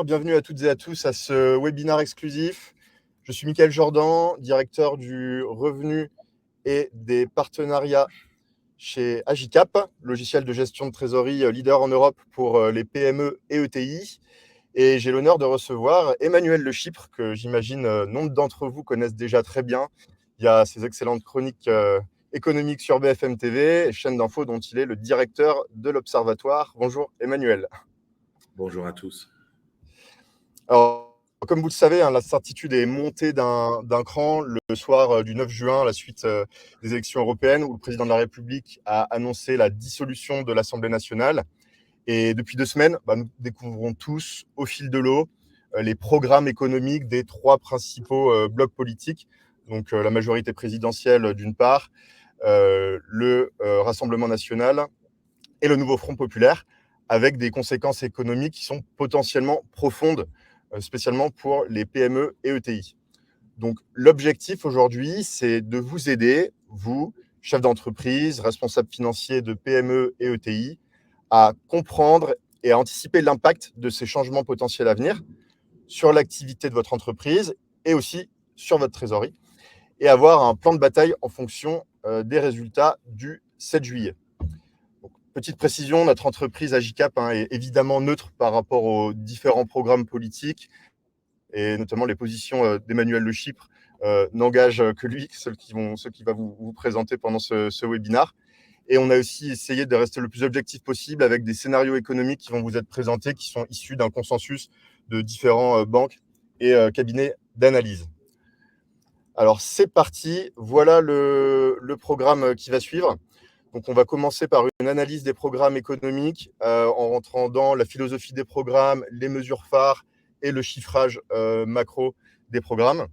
Bienvenue à toutes et à tous à ce webinaire exclusif. Je suis Mickaël Jordan, directeur du revenu et des partenariats chez Agicap, logiciel de gestion de trésorerie leader en Europe pour les PME et ETI. Et j'ai l'honneur de recevoir Emmanuel Le Chypre, que j'imagine nombre d'entre vous connaissent déjà très bien. Il y a ses excellentes chroniques économiques sur BFM TV, chaîne d'infos dont il est le directeur de l'Observatoire. Bonjour Emmanuel. Bonjour à tous. Alors, comme vous le savez, l'incertitude est montée d'un cran le soir du 9 juin, à la suite des élections européennes, où le président de la République a annoncé la dissolution de l'Assemblée nationale. Et depuis 2 semaines, nous découvrons tous, au fil de l'eau, les programmes économiques des 3 principaux blocs politiques. Donc la majorité présidentielle d'une part, le Rassemblement national et le nouveau Front populaire, avec des conséquences économiques qui sont potentiellement profondes, spécialement pour les PME et ETI. Donc l'objectif aujourd'hui, c'est de vous aider, vous, chefs d'entreprise, responsables financiers de PME et ETI, à comprendre et à anticiper l'impact de ces changements potentiels à venir sur l'activité de votre entreprise et aussi sur votre trésorerie, et avoir un plan de bataille en fonction des résultats du 7 juillet. Donc, petite précision, notre entreprise Agicap est évidemment neutre par rapport aux différents programmes politiques, et notamment les positions d'Emmanuel Le Chypre n'engagent que lui, ceux qui va vous présenter pendant ce webinaire. Et on a aussi essayé de rester le plus objectif possible avec des scénarios économiques qui vont vous être présentés, qui sont issus d'un consensus de différents banques et cabinets d'analyse. Alors c'est parti, voilà le programme qui va suivre. Donc on va commencer par une analyse des programmes économiques en rentrant dans la philosophie des programmes, les mesures phares et le chiffrage macro des programmes.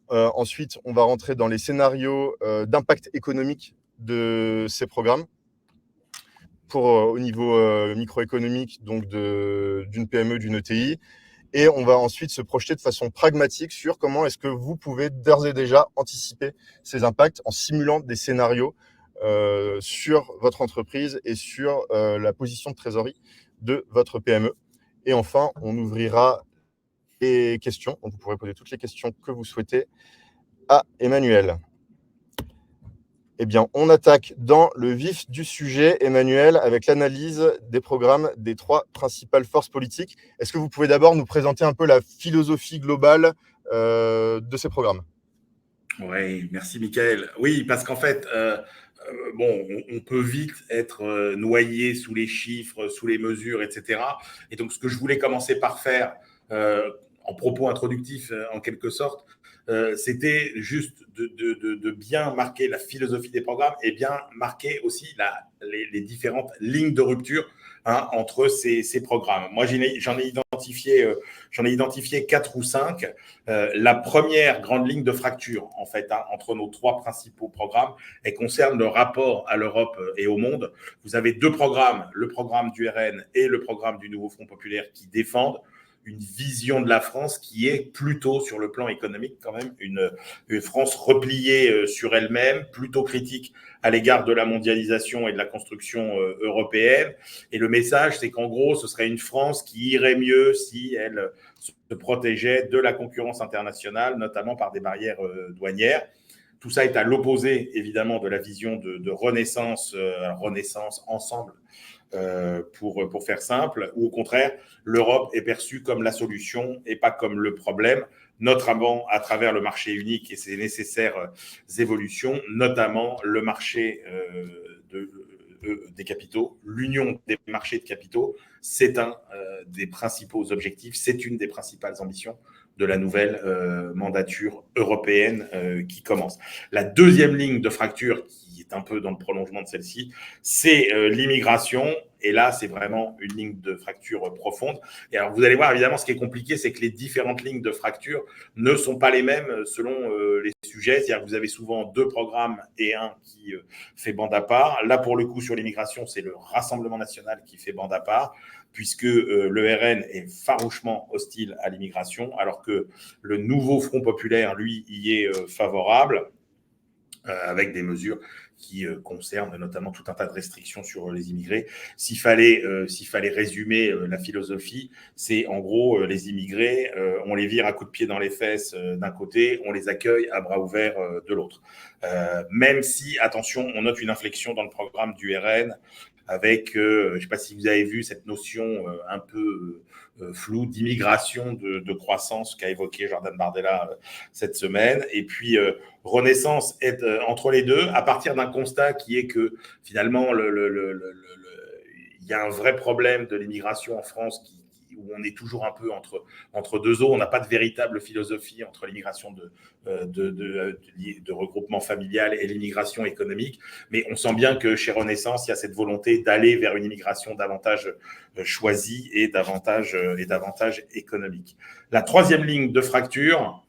Ensuite, on va rentrer dans les scénarios d'impact économique de ces programmes pour au niveau microéconomique, donc d'une PME, d'une ETI. Et on va ensuite se projeter de façon pragmatique sur comment est-ce que vous pouvez d'ores et déjà anticiper ces impacts en simulant des scénarios sur votre entreprise et sur la position de trésorerie de votre PME. Et enfin, on ouvrira les questions. Donc vous pourrez poser toutes les questions que vous souhaitez à Emmanuel. Eh bien, on attaque dans le vif du sujet, Emmanuel, avec l'analyse des programmes des 3 principales forces politiques. Est-ce que vous pouvez d'abord nous présenter un peu la philosophie globale de ces programmes ? Oui, merci Mickaël. Oui, parce qu'en fait, on peut vite être noyé sous les chiffres, sous les mesures, etc. Et donc, ce que je voulais commencer par faire en propos introductif, en quelque sorte, c'était juste de bien marquer la philosophie des programmes et bien marquer aussi les différentes lignes de rupture entre ces programmes. Moi, j'en ai identifié 4 ou 5. La première grande ligne de fracture, en fait, entre nos 3 principaux programmes, elle concerne le rapport à l'Europe et au monde. Vous avez 2 programmes, le programme du RN et le programme du Nouveau Front populaire, qui défendent une vision de la France qui est plutôt, sur le plan économique, quand même, une France repliée sur elle-même, plutôt critique à l'égard de la mondialisation et de la construction européenne. Et le message, c'est qu'en gros, ce serait une France qui irait mieux si elle se protégeait de la concurrence internationale, notamment par des barrières douanières. Tout ça est à l'opposé, évidemment, de la vision de renaissance ensemble, pour faire simple, ou au contraire, l'Europe est perçue comme la solution et pas comme le problème, notamment à travers le marché unique et ses nécessaires évolutions, notamment le marché des capitaux, l'union des marchés de capitaux, c'est un des principaux objectifs, c'est une des principales ambitions de la nouvelle mandature européenne qui commence. La deuxième ligne de fracture, qui est un peu dans le prolongement de celle-ci, c'est l'immigration. Et là, c'est vraiment une ligne de fracture profonde. Et alors, vous allez voir, évidemment, ce qui est compliqué, c'est que les différentes lignes de fracture ne sont pas les mêmes selon les sujets. C'est-à-dire que vous avez souvent 2 programmes et un qui fait bande à part. Là, pour le coup, sur l'immigration, c'est le Rassemblement national qui fait bande à part, puisque le RN est farouchement hostile à l'immigration, alors que le nouveau Front populaire, lui, y est favorable. avec des mesures qui concernent notamment tout un tas de restrictions sur les immigrés. S'il fallait résumer la philosophie, c'est en gros les immigrés, on les vire à coups de pied dans les fesses d'un côté, on les accueille à bras ouverts de l'autre. Même si, attention, on note une inflexion dans le programme du RN avec, je ne sais pas si vous avez vu cette notion un peu floue d'immigration de croissance qu'a évoqué Jordan Bardella cette semaine. Et puis, Renaissance est entre les deux, à partir d'un constat qui est que finalement, il y a un vrai problème de l'immigration en France où on est toujours un peu entre deux eaux. On n'a pas de véritable philosophie entre l'immigration de regroupement familial et l'immigration économique. Mais on sent bien que chez Renaissance, il y a cette volonté d'aller vers une immigration davantage choisie et davantage économique. La troisième ligne de fracture,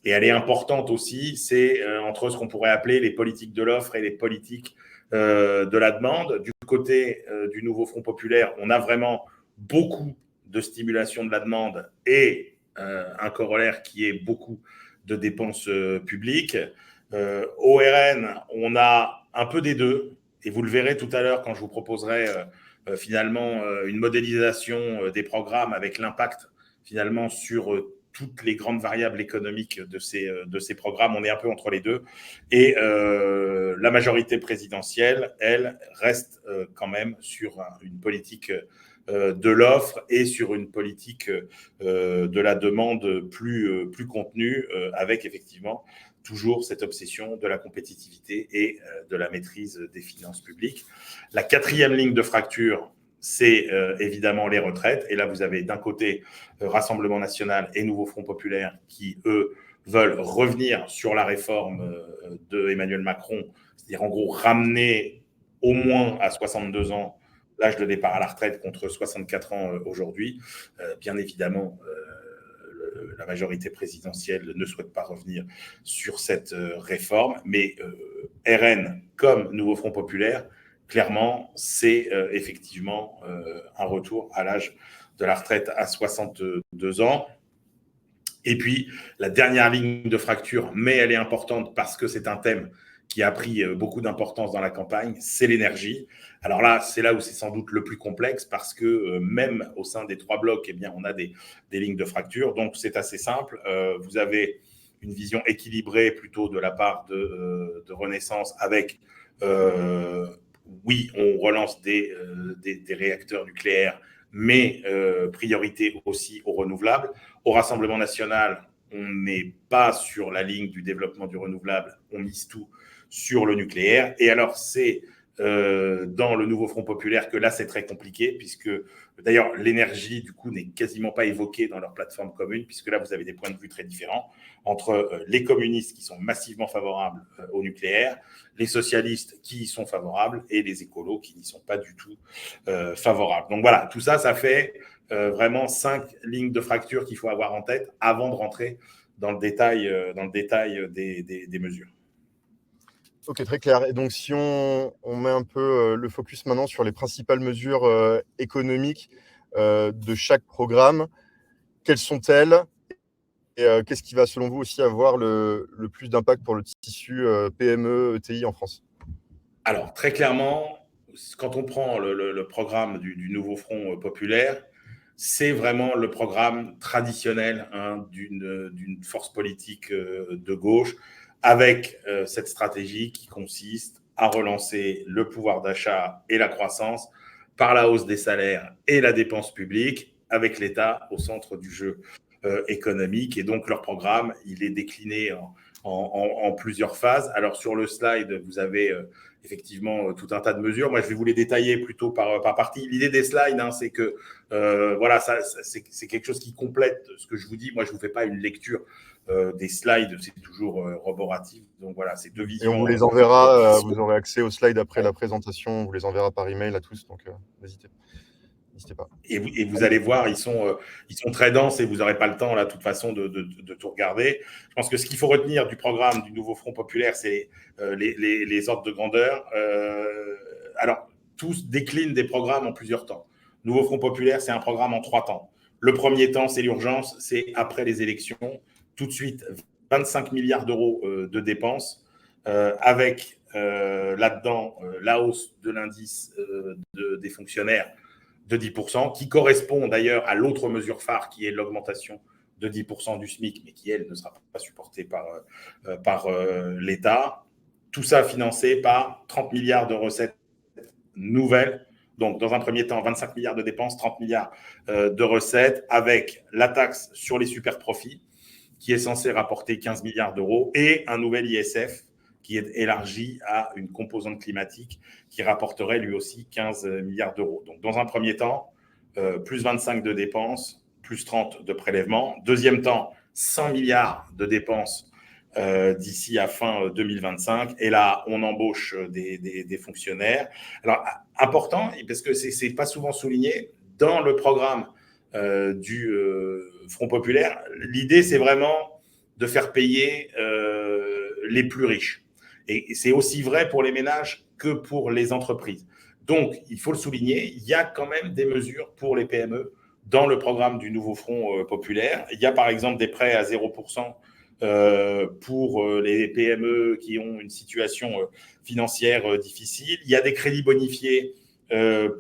et elle est importante aussi, c'est entre ce qu'on pourrait appeler les politiques de l'offre et les politiques de la demande. Du côté du nouveau Front populaire, on a vraiment beaucoup de stimulation de la demande et un corollaire qui est beaucoup de dépenses publiques. Au RN, on a un peu des deux, et vous le verrez tout à l'heure quand je vous proposerai finalement une modélisation des programmes avec l'impact finalement sur toutes les grandes variables économiques de ces programmes. On est un peu entre les deux. Et la majorité présidentielle, elle, reste quand même sur une politique de l'offre et sur une politique de la demande plus contenue, avec effectivement toujours cette obsession de la compétitivité et de la maîtrise des finances publiques. La quatrième ligne de fracture, c'est évidemment les retraites. Et là, vous avez d'un côté Rassemblement national et Nouveau Front populaire qui, eux, veulent revenir sur la réforme de Emmanuel Macron, c'est-à-dire en gros ramener au moins à 62 ans l'âge de départ à la retraite contre 64 ans aujourd'hui. Bien évidemment, la majorité présidentielle ne souhaite pas revenir sur cette réforme, mais RN comme Nouveau Front populaire, clairement, c'est effectivement un retour à l'âge de la retraite à 62 ans. Et puis, la dernière ligne de fracture, mais elle est importante parce que c'est un thème qui a pris beaucoup d'importance dans la campagne, c'est l'énergie. Alors là, c'est là où c'est sans doute le plus complexe parce que même au sein des trois blocs, eh bien, on a des lignes de fracture. Donc, c'est assez simple. Vous avez une vision équilibrée plutôt de la part de Renaissance avec, oui, on relance des réacteurs nucléaires, mais priorité aussi aux renouvelables. Au Rassemblement national, on n'est pas sur la ligne du développement du renouvelable, on mise tout sur le nucléaire. Et alors, c'est dans le nouveau Front populaire que là, c'est très compliqué, puisque d'ailleurs, l'énergie, du coup, n'est quasiment pas évoquée dans leur plateforme commune, puisque là, vous avez des points de vue très différents entre les communistes qui sont massivement favorables au nucléaire, les socialistes qui y sont favorables et les écolos qui n'y sont pas du tout favorables. Donc voilà, tout ça, ça fait vraiment 5 lignes de fracture qu'il faut avoir en tête avant de rentrer dans le détail des mesures. Ok, très clair. Et donc, si on met un peu le focus maintenant sur les principales mesures économiques de chaque programme, quelles sont-elles et qu'est-ce qui va, selon vous, aussi avoir le plus d'impact pour le tissu PME, ETI en France? Alors, très clairement, quand on prend le programme du nouveau Front populaire, c'est vraiment le programme traditionnel d'une force politique de gauche, avec cette stratégie qui consiste à relancer le pouvoir d'achat et la croissance par la hausse des salaires et la dépense publique, avec l'État au centre du jeu économique. Et donc, leur programme, il est décliné en plusieurs phases. Alors, sur le slide, vous avez effectivement tout un tas de mesures. Moi, je vais vous les détailler plutôt par partie. L'idée des slides, c'est que voilà, c'est quelque chose qui complète ce que je vous dis. Moi, je ne vous fais pas une lecture des slides, c'est toujours roboratif. Donc voilà, c'est deux visions. Et on vous les enverra, vous aurez accès aux slides après la présentation, on vous les enverra par email à tous, donc n'hésitez pas. Et vous allez voir, ils sont très denses et vous n'aurez pas le temps, là, de toute façon, de tout regarder. Je pense que ce qu'il faut retenir du programme du nouveau Front populaire, c'est les ordres de grandeur. Alors, tous déclinent des programmes en plusieurs temps. Nouveau Front populaire, c'est un programme en 3 temps. Le premier temps, c'est l'urgence, c'est après les élections. Tout de suite, 25 milliards d'euros de dépenses avec là-dedans la hausse de l'indice des fonctionnaires de 10%, qui correspond d'ailleurs à l'autre mesure phare qui est l'augmentation de 10% du SMIC, mais qui, elle, ne sera pas supportée par l'État. Tout ça financé par 30 milliards de recettes nouvelles. Donc, dans un premier temps, 25 milliards de dépenses, 30 milliards de recettes, avec la taxe sur les super profits, qui est censée rapporter 15 milliards d'euros, et un nouvel ISF qui est élargi à une composante climatique qui rapporterait lui aussi 15 milliards d'euros. Donc, dans un premier temps, plus 25 de dépenses, plus 30 de prélèvements. Deuxième temps, 100 milliards de dépenses d'ici à fin 2025. Et là, on embauche des fonctionnaires. Alors, important, parce que ce n'est pas souvent souligné, dans le programme du Front populaire, l'idée, c'est vraiment de faire payer les plus riches. Et c'est aussi vrai pour les ménages que pour les entreprises. Donc, il faut le souligner, il y a quand même des mesures pour les PME dans le programme du nouveau Front populaire. Il y a par exemple des prêts à 0% pour les PME qui ont une situation financière difficile. Il y a des crédits bonifiés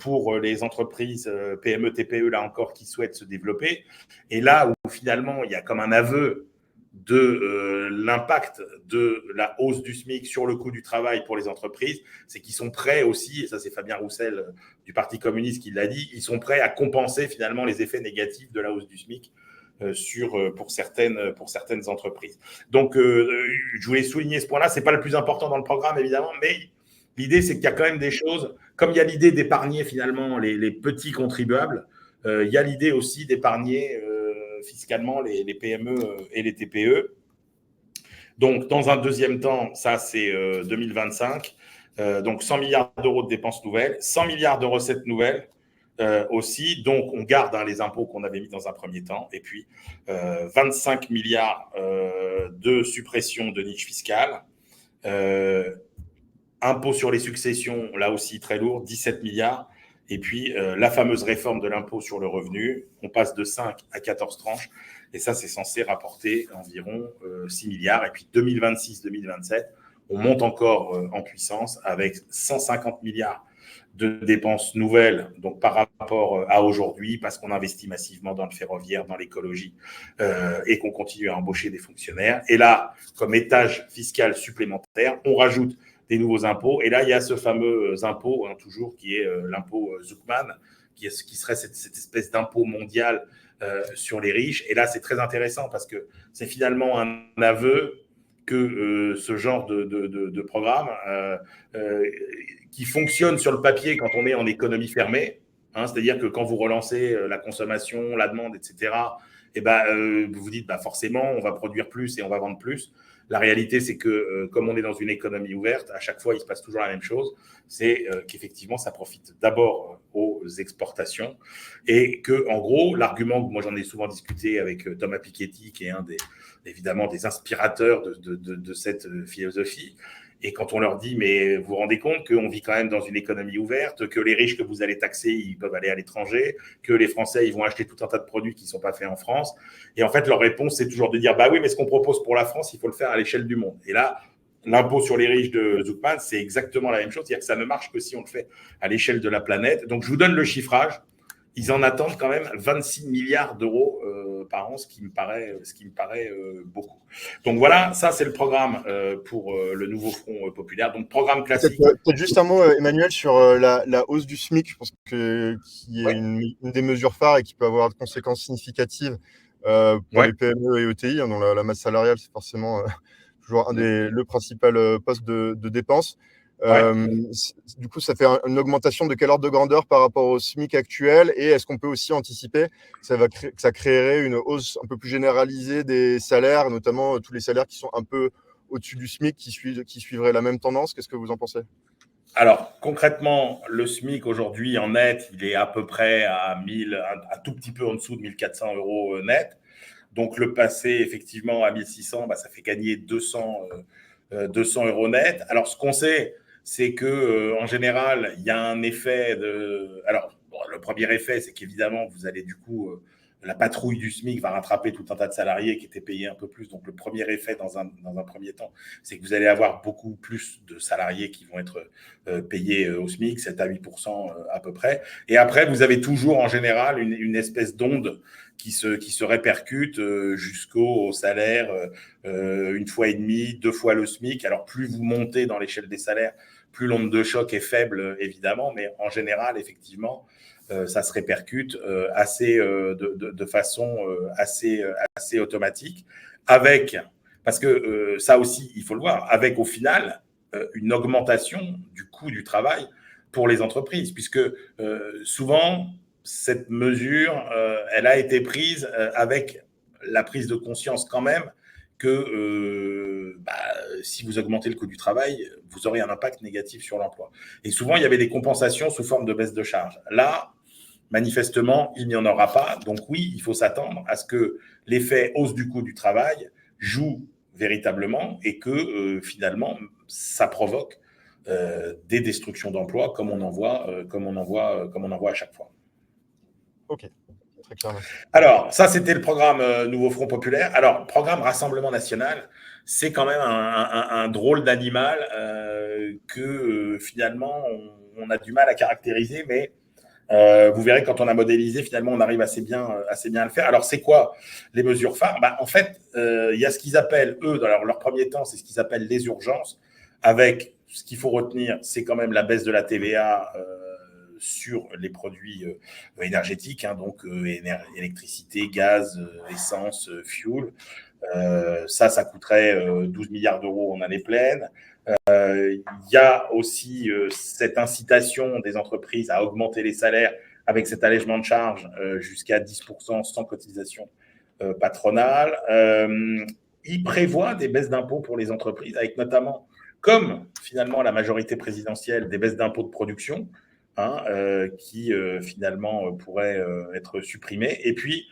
pour les entreprises PME, TPE, là encore, qui souhaitent se développer. Et là où finalement, il y a comme un aveu de l'impact de la hausse du SMIC sur le coût du travail pour les entreprises, c'est qu'ils sont prêts aussi, et ça c'est Fabien Roussel du Parti communiste qui l'a dit, ils sont prêts à compenser finalement les effets négatifs de la hausse du SMIC pour certaines entreprises. Donc, je voulais souligner ce point-là. Ce n'est pas le plus important dans le programme, évidemment, mais l'idée, c'est qu'il y a quand même des choses, comme il y a l'idée d'épargner finalement les petits contribuables, il y a l'idée aussi d'épargner fiscalement les PME et les TPE. Donc, dans un deuxième temps, ça, c'est 2025. Donc, 100 milliards d'euros de dépenses nouvelles, 100 milliards de recettes nouvelles aussi. Donc, on garde les impôts qu'on avait mis dans un premier temps. Et puis, 25 milliards de suppression de niches fiscales. Impôt sur les successions, là aussi très lourd, 17 milliards. Et puis, la fameuse réforme de l'impôt sur le revenu, on passe de 5 à 14 tranches. Et ça, c'est censé rapporter environ 6 milliards. Et puis, 2026-2027, on monte encore en puissance avec 150 milliards de dépenses nouvelles, donc par rapport à aujourd'hui, parce qu'on investit massivement dans le ferroviaire, dans l'écologie, et qu'on continue à embaucher des fonctionnaires. Et là, comme étage fiscal supplémentaire, on rajoute des nouveaux impôts. Et là, il y a ce fameux impôt, toujours, qui est l'impôt Zuckman, qui serait cette espèce d'impôt mondial sur les riches. Et là, c'est très intéressant parce que c'est finalement un aveu que ce genre de programme qui fonctionne sur le papier quand on est en économie fermée, c'est-à-dire que quand vous relancez la consommation, la demande, etc., et vous vous dites forcément, on va produire plus et on va vendre plus. La réalité, c'est que comme on est dans une économie ouverte, à chaque fois, il se passe toujours la même chose. C'est qu'effectivement, ça profite d'abord aux exportations et que, en gros, l'argument que moi j'en ai souvent discuté avec Thomas Piketty, qui est évidemment des inspirateurs de cette philosophie. Et quand on leur dit, mais vous vous rendez compte qu'on vit quand même dans une économie ouverte, que les riches que vous allez taxer, ils peuvent aller à l'étranger, que les Français, ils vont acheter tout un tas de produits qui ne sont pas faits en France. Et en fait, leur réponse, c'est toujours de dire, oui, mais ce qu'on propose pour la France, il faut le faire à l'échelle du monde. Et là, l'impôt sur les riches de Zuckman, c'est exactement la même chose. C'est-à-dire que ça ne marche que si on le fait à l'échelle de la planète. Donc, je vous donne le chiffrage. Ils en attendent quand même 26 milliards d'euros par an, ce qui me paraît beaucoup. Donc voilà, ça c'est le programme pour le nouveau Front populaire. Donc programme classique. Peut-être juste un mot, Emmanuel, sur la hausse du SMIC, je pense qui est une des mesures phares et qui peut avoir de conséquences significatives pour les PME et ETI, dont la masse salariale, c'est forcément toujours le principal poste de dépense. Du coup, ça fait une augmentation de quel ordre de grandeur par rapport au SMIC actuel? Et est-ce qu'on peut aussi anticiper que ça créerait une hausse un peu plus généralisée des salaires, notamment tous les salaires qui sont un peu au-dessus du SMIC qui suivraient la même tendance? Qu'est-ce que vous en pensez? Alors, concrètement, le SMIC aujourd'hui en net, il est à peu près à 1000, un tout petit peu en dessous de 1400 euros net. Donc, le passer effectivement à 1600, ça fait gagner 200 euros net. Alors, ce qu'on sait, c'est que en général, il y a un effet de. Alors, le premier effet, c'est qu'évidemment, vous allez du coup la patrouille du SMIC va rattraper tout un tas de salariés qui étaient payés un peu plus. Donc, le premier effet dans un premier temps, c'est que vous allez avoir beaucoup plus de salariés qui vont être payés au SMIC, 7 à 8% à peu près. Et après, vous avez toujours en général une espèce d'onde qui se répercute jusqu'au salaire une fois et demie, 2 fois le SMIC. Alors, plus vous montez dans l'échelle des salaires, plus l'onde de choc est faible, évidemment, mais en général, effectivement, ça se répercute de façon assez automatique, parce que ça aussi, il faut le voir, avec au final une augmentation du coût du travail pour les entreprises, puisque souvent, cette mesure, elle a été prise avec la prise de conscience quand même que si vous augmentez le coût du travail, vous aurez un impact négatif sur l'emploi. Et souvent, il y avait des compensations sous forme de baisse de charges. Là, manifestement, il n'y en aura pas. Donc oui, il faut s'attendre à ce que l'effet hausse du coût du travail joue véritablement et que finalement, ça provoque des destructions d'emplois comme on en voit à chaque fois. Ok, très clair. Merci. Alors, ça, c'était le programme Nouveau Front Populaire. Alors, programme Rassemblement National, c'est quand même un drôle d'animal que finalement, on a du mal à caractériser, mais vous verrez, quand on a modélisé, finalement, on arrive assez bien à le faire. Alors, c'est quoi les mesures phares? En fait, il y a ce qu'ils appellent, eux, dans leur premier temps, c'est ce qu'ils appellent les urgences, avec ce qu'il faut retenir, c'est quand même la baisse de la TVA sur les produits énergétiques, hein, donc électricité, gaz, essence, fuel. Ça coûterait 12 milliards d'euros en année pleine. Il y a aussi cette incitation des entreprises à augmenter les salaires avec cet allègement de charges jusqu'à 10% sans cotisation patronale. Il prévoit des baisses d'impôts pour les entreprises, avec notamment, comme finalement la majorité présidentielle, des baisses d'impôts de production, hein, qui finalement pourraient être supprimées. Et puis,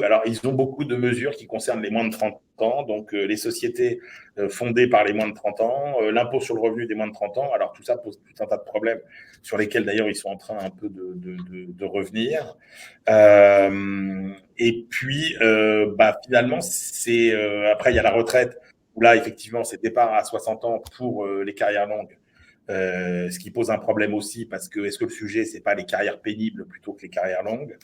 alors, ils ont beaucoup de mesures qui concernent les moins de 30 ans, donc les sociétés fondées par les moins de 30 ans, l'impôt sur le revenu des moins de 30 ans. Alors, tout ça pose tout un tas de problèmes sur lesquels, d'ailleurs, ils sont en train un peu de revenir. Et puis, finalement, après, il y a la retraite, où là, effectivement, c'est départ à 60 ans pour les carrières longues. Ce qui pose un problème aussi, parce que est-ce que le sujet, c'est pas les carrières pénibles plutôt que les carrières longues?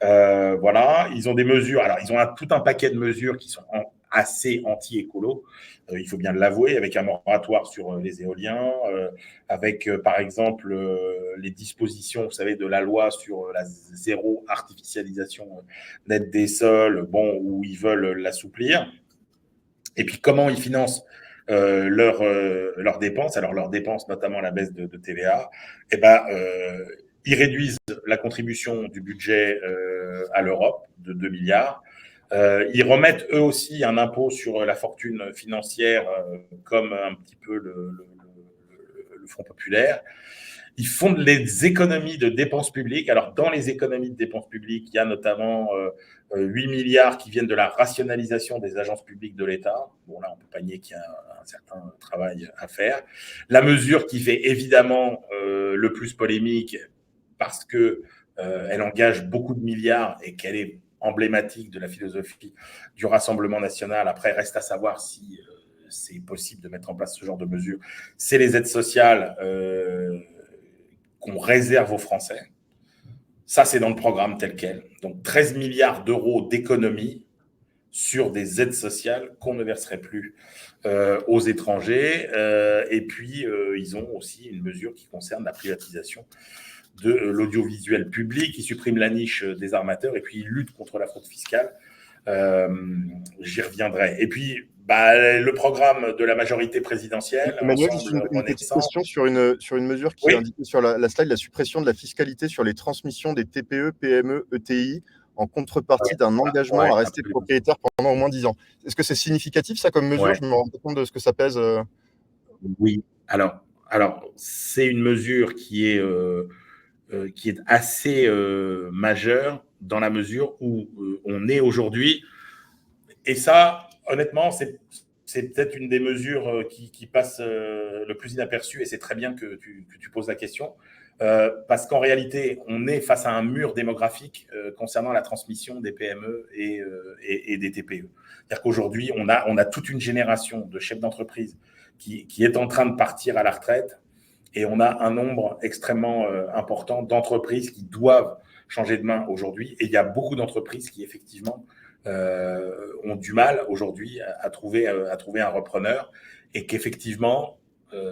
Voilà, ils ont des mesures. Alors, ils ont tout un paquet de mesures qui sont assez anti-écolo, il faut bien l'avouer, avec un moratoire sur les éoliens, avec, par exemple, les dispositions, vous savez, de la loi sur la zéro artificialisation nette des sols, où ils veulent l'assouplir. Et puis, comment ils financent leurs dépenses? Alors, leurs dépenses, notamment la baisse de TVA, ils réduisent la contribution du budget à l'Europe de 2 milliards. Ils remettent eux aussi un impôt sur la fortune financière, comme un petit peu le Front populaire. Ils font des économies de dépenses publiques. Alors, dans les économies de dépenses publiques, il y a notamment 8 milliards qui viennent de la rationalisation des agences publiques de l'État. Bon, là, on ne peut pas nier qu'il y a un certain travail à faire. La mesure qui fait évidemment le plus polémique, parce qu'elle engage beaucoup de milliards et qu'elle est emblématique de la philosophie du Rassemblement national. Après, reste à savoir si c'est possible de mettre en place ce genre de mesures. C'est les aides sociales qu'on réserve aux Français. Ça, c'est dans le programme tel quel. Donc, 13 milliards d'euros d'économies sur des aides sociales qu'on ne verserait plus aux étrangers. Et puis, ils ont aussi une mesure qui concerne la privatisation de l'audiovisuel public. Ils suppriment la niche des armateurs et puis ils luttent contre la fraude fiscale. J'y reviendrai. Et puis, le programme de la majorité présidentielle. Emmanuel, juste une petite question sur une mesure qui est indiquée sur la slide, la suppression de la fiscalité sur les transmissions des TPE, PME, ETI en contrepartie d'un engagement à rester propriétaire pendant au moins 10 ans. Est-ce que c'est significatif, ça, comme mesure? Je me rends pas compte de ce que ça pèse. Oui, alors c'est une mesure qui est assez majeure dans la mesure où on est aujourd'hui. Et ça, honnêtement, c'est peut-être une des mesures qui passe le plus inaperçue, et c'est très bien que tu poses la question. parce qu'en réalité, on est face à un mur démographique concernant la transmission des PME et des TPE. C'est-à-dire qu'aujourd'hui, on a toute une génération de chefs d'entreprise qui est en train de partir à la retraite, et on a un nombre extrêmement important d'entreprises qui doivent changer de main aujourd'hui. Et il y a beaucoup d'entreprises qui, effectivement, ont du mal aujourd'hui à trouver un repreneur, et qu'effectivement,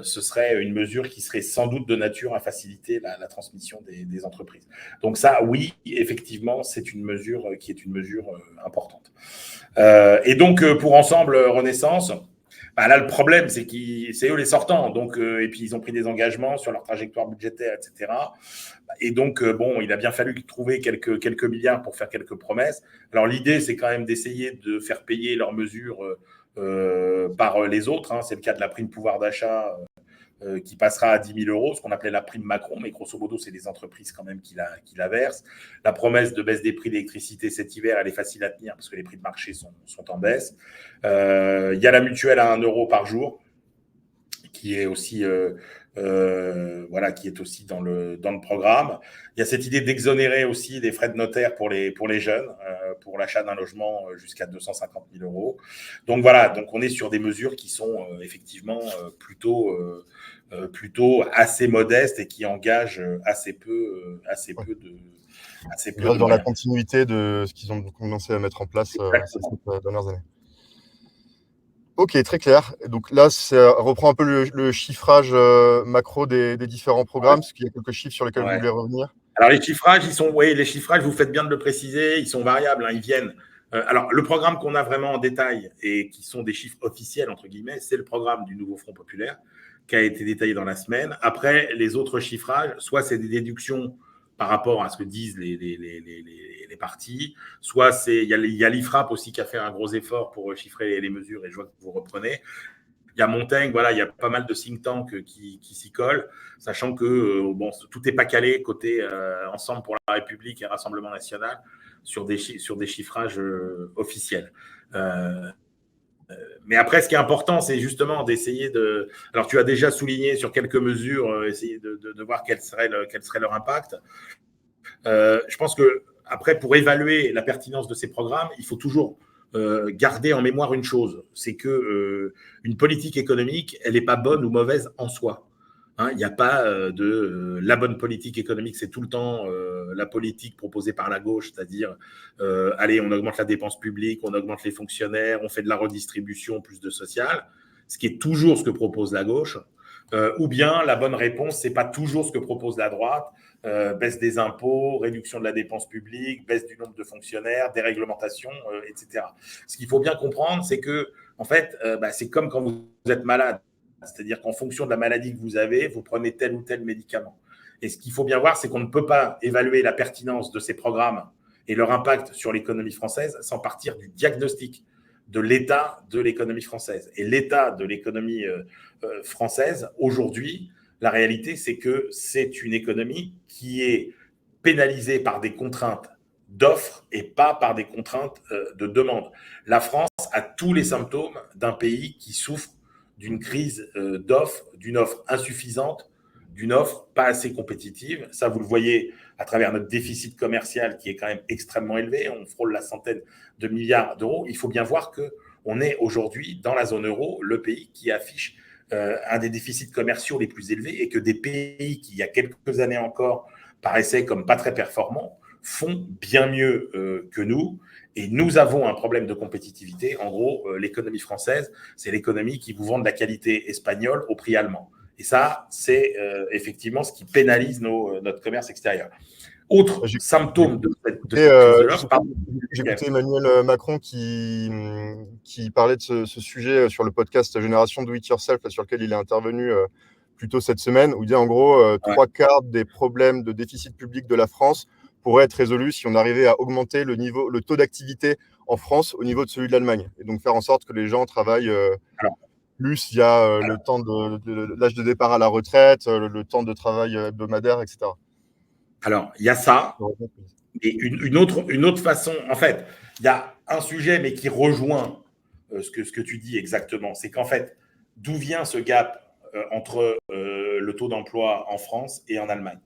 ce serait une mesure qui serait sans doute de nature à faciliter la transmission des entreprises. Donc ça, oui, effectivement, c'est une mesure qui est une mesure importante. Et donc, pour Ensemble Renaissance, bah là, le problème, c'est c'est eux les sortants. Donc, et puis, ils ont pris des engagements sur leur trajectoire budgétaire, etc. Et donc, bon, il a bien fallu trouver quelques milliards pour faire quelques promesses. Alors, l'idée, c'est quand même d'essayer de faire payer leurs mesures par les autres. Hein. C'est le cas de la prime pouvoir d'achat qui passera à 10 000 euros, ce qu'on appelait la prime Macron, mais grosso modo, c'est les entreprises quand même qui la versent. La promesse de baisse des prix d'électricité cet hiver, elle est facile à tenir parce que les prix de marché sont en baisse. Il y a la mutuelle à 1 euro par jour, qui est aussi, voilà, qui est aussi dans le programme. Il y a cette idée d'exonérer aussi des frais de notaire pour les jeunes, pour l'achat d'un logement jusqu'à 250 000 euros. Donc voilà, donc on est sur des mesures qui sont effectivement plutôt assez modestes et qui engagent assez peu de dans la moyens. continuité de ce qu'ils ont commencé à mettre en place ces dernières années. Ok, très clair. Donc là, ça reprend un peu le chiffrage macro des différents programmes, parce qu'il y a quelques chiffres sur lesquels vous voulez revenir. Alors les chiffrages, les chiffrages, vous faites bien de le préciser, ils sont variables, hein, ils viennent. Alors le programme qu'on a vraiment en détail et qui sont des chiffres officiels, entre guillemets, c'est le programme du nouveau Front populaire qui a été détaillé dans la semaine. Après, les autres chiffrages, soit c'est des déductions par rapport à ce que disent les partis, soit il y a l'IFRAP aussi qui a fait un gros effort pour chiffrer les mesures, et je vois que vous reprenez. Il y a Montaigne, voilà, il y a pas mal de think tanks qui s'y collent, sachant que bon, tout n'est pas calé côté Ensemble pour la République et Rassemblement national sur des chiffrages officiels. Mais après, ce qui est important, c'est justement d'essayer de… Alors, tu as déjà souligné sur quelques mesures, essayer de voir quel serait leur impact. Je pense que après, pour évaluer la pertinence de ces programmes, il faut toujours garder en mémoire une chose, c'est que une politique économique, elle n'est pas bonne ou mauvaise en soi. Hein, il n'y a pas la bonne politique économique, c'est tout le temps la politique proposée par la gauche, c'est-à-dire allez, on augmente la dépense publique, on augmente les fonctionnaires, on fait de la redistribution, plus de social, ce qui est toujours ce que propose la gauche. Ou bien la bonne réponse, c'est pas toujours ce que propose la droite. Baisse des impôts, réduction de la dépense publique, baisse du nombre de fonctionnaires, déréglementation, etc. Ce qu'il faut bien comprendre, c'est que, en fait, c'est comme quand vous êtes malade. C'est-à-dire qu'en fonction de la maladie que vous avez, vous prenez tel ou tel médicament. Et ce qu'il faut bien voir, c'est qu'on ne peut pas évaluer la pertinence de ces programmes et leur impact sur l'économie française sans partir du diagnostic de l'état de l'économie française. Et l'état de l'économie française, aujourd'hui, la réalité, c'est que c'est une économie qui est pénalisée par des contraintes d'offres et pas par des contraintes de demande. La France a tous les symptômes d'un pays qui souffre d'une crise d'offres, d'une offre insuffisante, d'une offre pas assez compétitive. Ça, vous le voyez à travers notre déficit commercial qui est quand même extrêmement élevé. On frôle la centaine de milliards d'euros. Il faut bien voir qu'on est aujourd'hui, dans la zone euro, le pays qui affiche un des déficits commerciaux les plus élevés, et que des pays qui, il y a quelques années encore, paraissaient comme pas très performants, font bien mieux que nous. Et nous avons un problème de compétitivité. En gros, l'économie française, c'est l'économie qui vous vend de la qualité espagnole au prix allemand. Et ça, c'est effectivement ce qui pénalise notre commerce extérieur. Autre symptôme de cette crise de l'offre… J'écoutais Emmanuel Macron qui parlait de ce sujet sur le podcast Génération Do It Yourself, sur lequel il est intervenu plus tôt cette semaine, où il dit en gros 3/4 des problèmes de déficit public de la France pourraient être résolus si on arrivait à augmenter le taux d'activité en France au niveau de celui de l'Allemagne, et donc faire en sorte que les gens travaillent plus via le temps de l'âge de départ à la retraite, le temps de travail hebdomadaire, etc. Alors, il y a ça. Et une autre façon, en fait, il y a un sujet, mais qui rejoint ce que tu dis exactement. C'est qu'en fait, d'où vient ce gap entre le taux d'emploi en France et en Allemagne?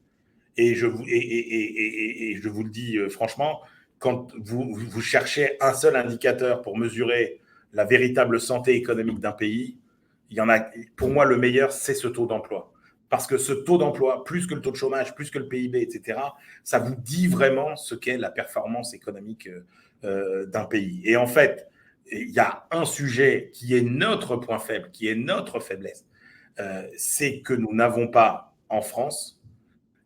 Et je vous le dis franchement, quand vous cherchez un seul indicateur pour mesurer la véritable santé économique d'un pays, il y en a, pour moi, le meilleur, c'est ce taux d'emploi. Parce que ce taux d'emploi, plus que le taux de chômage, plus que le PIB, etc., ça vous dit vraiment ce qu'est la performance économique d'un pays. Et en fait, il y a un sujet qui est notre point faible, qui est notre faiblesse, c'est que nous n'avons pas en France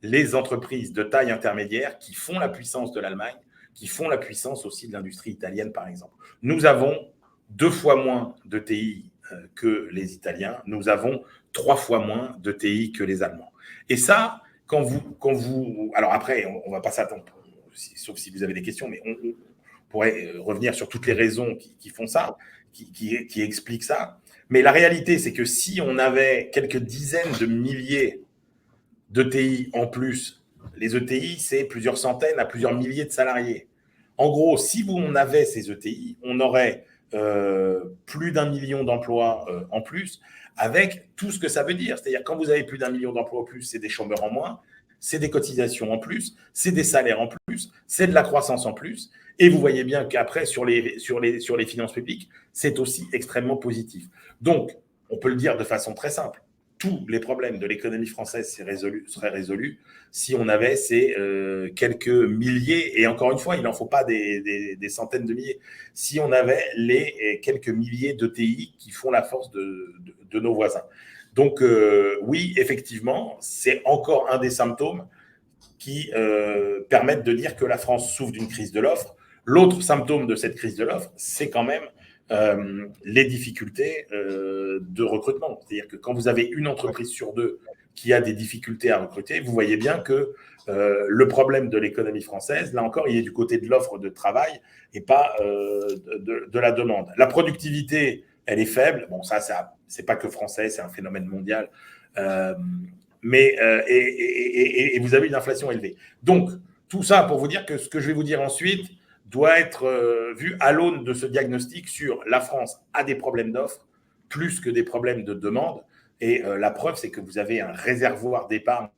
les entreprises de taille intermédiaire qui font la puissance de l'Allemagne, qui font la puissance aussi de l'industrie italienne, par exemple. Nous avons 2 fois moins de TI que les Italiens, nous avons 3 fois moins de TI que les Allemands. Et ça, quand vous alors après, on ne va pas s'attendre, sauf si vous avez des questions, mais on pourrait revenir sur toutes les raisons qui font ça, qui expliquent ça. Mais la réalité, c'est que si on avait quelques dizaines de milliers d'ETI en plus, les ETI, c'est plusieurs centaines à plusieurs milliers de salariés. En gros, si on avait ces ETI, on aurait plus d'1 million d'emplois en plus, avec tout ce que ça veut dire. C'est-à-dire, quand vous avez plus d'1 million d'emplois en plus, c'est des chômeurs en moins, c'est des cotisations en plus, c'est des salaires en plus, c'est de la croissance en plus. Et vous voyez bien qu'après, sur les finances publiques, c'est aussi extrêmement positif. Donc, on peut le dire de façon très simple. Tous les problèmes de l'économie française seraient résolus si on avait ces quelques milliers, et encore une fois, il n'en faut pas des centaines de milliers, si on avait les quelques milliers d'ETI qui font la force de nos voisins. Donc oui, effectivement, c'est encore un des symptômes qui permettent de dire que la France souffre d'une crise de l'offre. L'autre symptôme de cette crise de l'offre, c'est quand même les difficultés de recrutement. C'est-à-dire que quand vous avez une entreprise sur deux qui a des difficultés à recruter, vous voyez bien que le problème de l'économie française, là encore, il est du côté de l'offre de travail et pas de la demande. La productivité, elle est faible. Bon, ça c'est pas que français, c'est un phénomène mondial. Et vous avez une inflation élevée. Donc, tout ça pour vous dire que ce que je vais vous dire ensuite doit être vu à l'aune de ce diagnostic sur la France a des problèmes d'offres plus que des problèmes de demande. Et la preuve, c'est que vous avez un réservoir d'épargne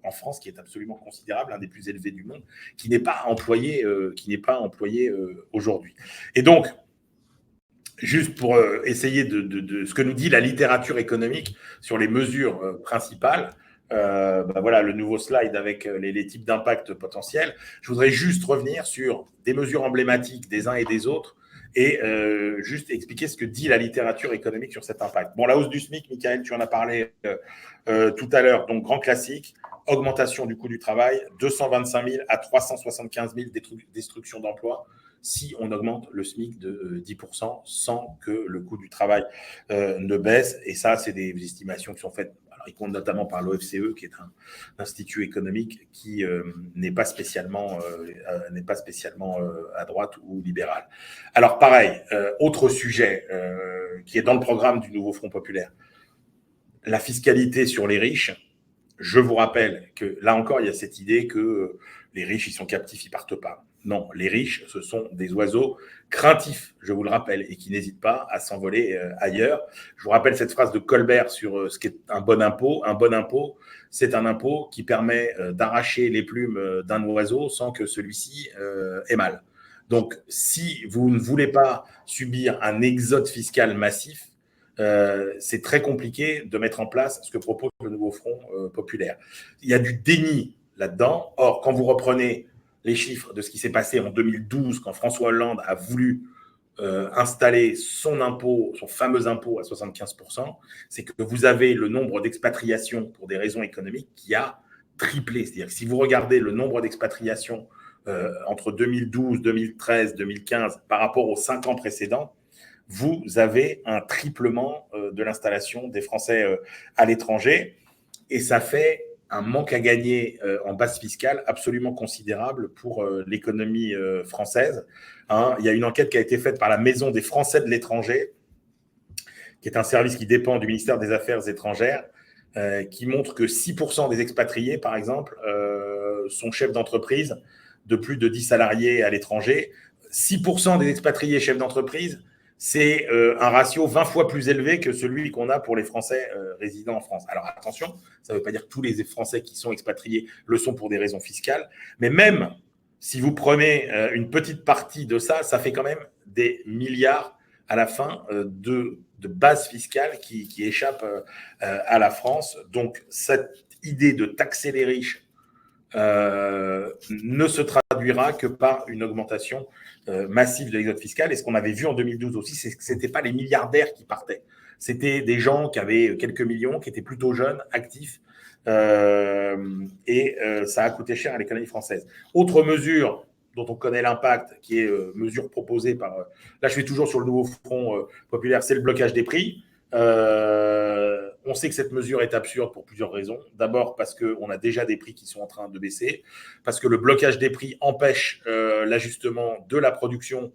en France qui est absolument considérable, un des plus élevés du monde, qui n'est pas employé, aujourd'hui. Et donc, juste pour essayer de ce que nous dit la littérature économique sur les mesures principales, voilà le nouveau slide avec les types d'impact potentiels. Je voudrais juste revenir sur des mesures emblématiques des uns et des autres et juste expliquer ce que dit la littérature économique sur cet impact. Bon, la hausse du SMIC, Michael, tu en as parlé tout à l'heure, donc grand classique, augmentation du coût du travail, 225 000 à 375 000 destructions d'emplois si on augmente le SMIC de 10% sans que le coût du travail ne baisse. Et ça, c'est des estimations qui sont faites notamment par l'OFCE, qui est un institut économique qui n'est pas spécialement à droite ou libéral. Alors pareil, autre sujet qui est dans le programme du nouveau Front populaire, la fiscalité sur les riches. Je vous rappelle que là encore, il y a cette idée que les riches, ils sont captifs, ils partent pas. Non, les riches, ce sont des oiseaux craintifs, je vous le rappelle, et qui n'hésitent pas à s'envoler ailleurs. Je vous rappelle cette phrase de Colbert sur ce qu'est un bon impôt. Un bon impôt, c'est un impôt qui permet d'arracher les plumes d'un oiseau sans que celui-ci ait mal. Donc, si vous ne voulez pas subir un exode fiscal massif, c'est très compliqué de mettre en place ce que propose le nouveau Front populaire. Il y a du déni là-dedans. Or, quand vous reprenez les chiffres de ce qui s'est passé en 2012, quand François Hollande a voulu installer son impôt, son fameux impôt à 75%, c'est que vous avez le nombre d'expatriations pour des raisons économiques qui a triplé. C'est-à-dire que si vous regardez le nombre d'expatriations entre 2012, 2013, 2015 par rapport aux 5 ans précédents, vous avez un triplement de l'installation des Français à l'étranger et ça fait un manque à gagner en base fiscale absolument considérable pour l'économie française. Il y a une enquête qui a été faite par la Maison des Français de l'étranger, qui est un service qui dépend du ministère des Affaires étrangères, qui montre que 6% des expatriés, par exemple, sont chefs d'entreprise de plus de 10 salariés à l'étranger. 6% des expatriés chefs d'entreprise, c'est un ratio 20 fois plus élevé que celui qu'on a pour les Français résidant en France. Alors attention, ça ne veut pas dire que tous les Français qui sont expatriés le sont pour des raisons fiscales, mais même si vous prenez une petite partie de ça, ça fait quand même des milliards à la fin de base fiscale qui échappent à la France. Donc cette idée de taxer les riches ne se traduira que par une augmentation massive de l'exode fiscal. Et ce qu'on avait vu en 2012 aussi, c'est que ce n'étaient pas les milliardaires qui partaient. C'était des gens qui avaient quelques millions, qui étaient plutôt jeunes, actifs, et ça a coûté cher à l'économie française. Autre mesure dont on connaît l'impact, qui est mesure proposée par... là, je suis toujours sur le nouveau Front populaire, c'est le blocage des prix. On sait que cette mesure est absurde pour plusieurs raisons. D'abord parce qu'on a déjà des prix qui sont en train de baisser, parce que le blocage des prix empêche l'ajustement de la production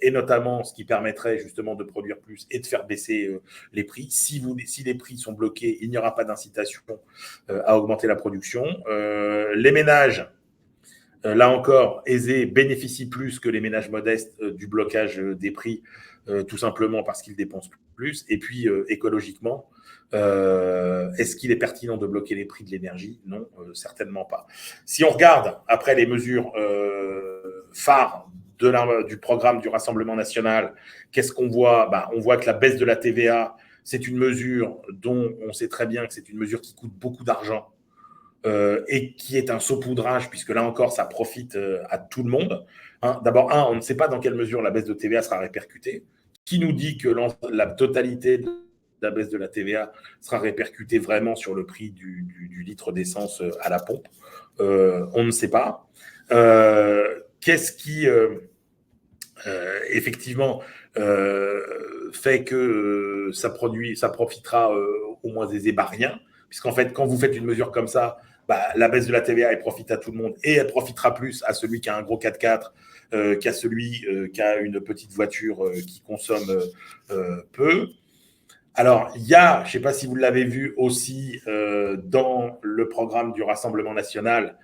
et notamment ce qui permettrait justement de produire plus et de faire baisser les prix. Si les prix sont bloqués, il n'y aura pas d'incitation à augmenter la production. Les ménages, là encore, aisés bénéficient plus que les ménages modestes du blocage des prix, tout simplement parce qu'ils dépensent plus. Et puis, écologiquement, est-ce qu'il est pertinent de bloquer les prix de l'énergie? Non, certainement pas. Si on regarde, après les mesures phares du programme du Rassemblement national, qu'est-ce qu'on voit? On voit que la baisse de la TVA, c'est une mesure dont on sait très bien que c'est une mesure qui coûte beaucoup d'argent et qui est un saupoudrage, puisque là encore, ça profite à tout le monde. Hein. D'abord, on ne sait pas dans quelle mesure la baisse de TVA sera répercutée. Qui nous dit que la totalité de la baisse de la TVA sera répercutée vraiment sur le prix du litre d'essence à la pompe? On ne sait pas. Qu'est-ce qui, effectivement, fait que ça profitera aux moins aisés? Rien. Puisqu'en fait, quand vous faites une mesure comme ça, la baisse de la TVA, elle profite à tout le monde et elle profitera plus à celui qui a un gros 4x4 qu'à celui qui a une petite voiture qui consomme peu. Alors, il y a, je ne sais pas si vous l'avez vu aussi dans le programme du Rassemblement national,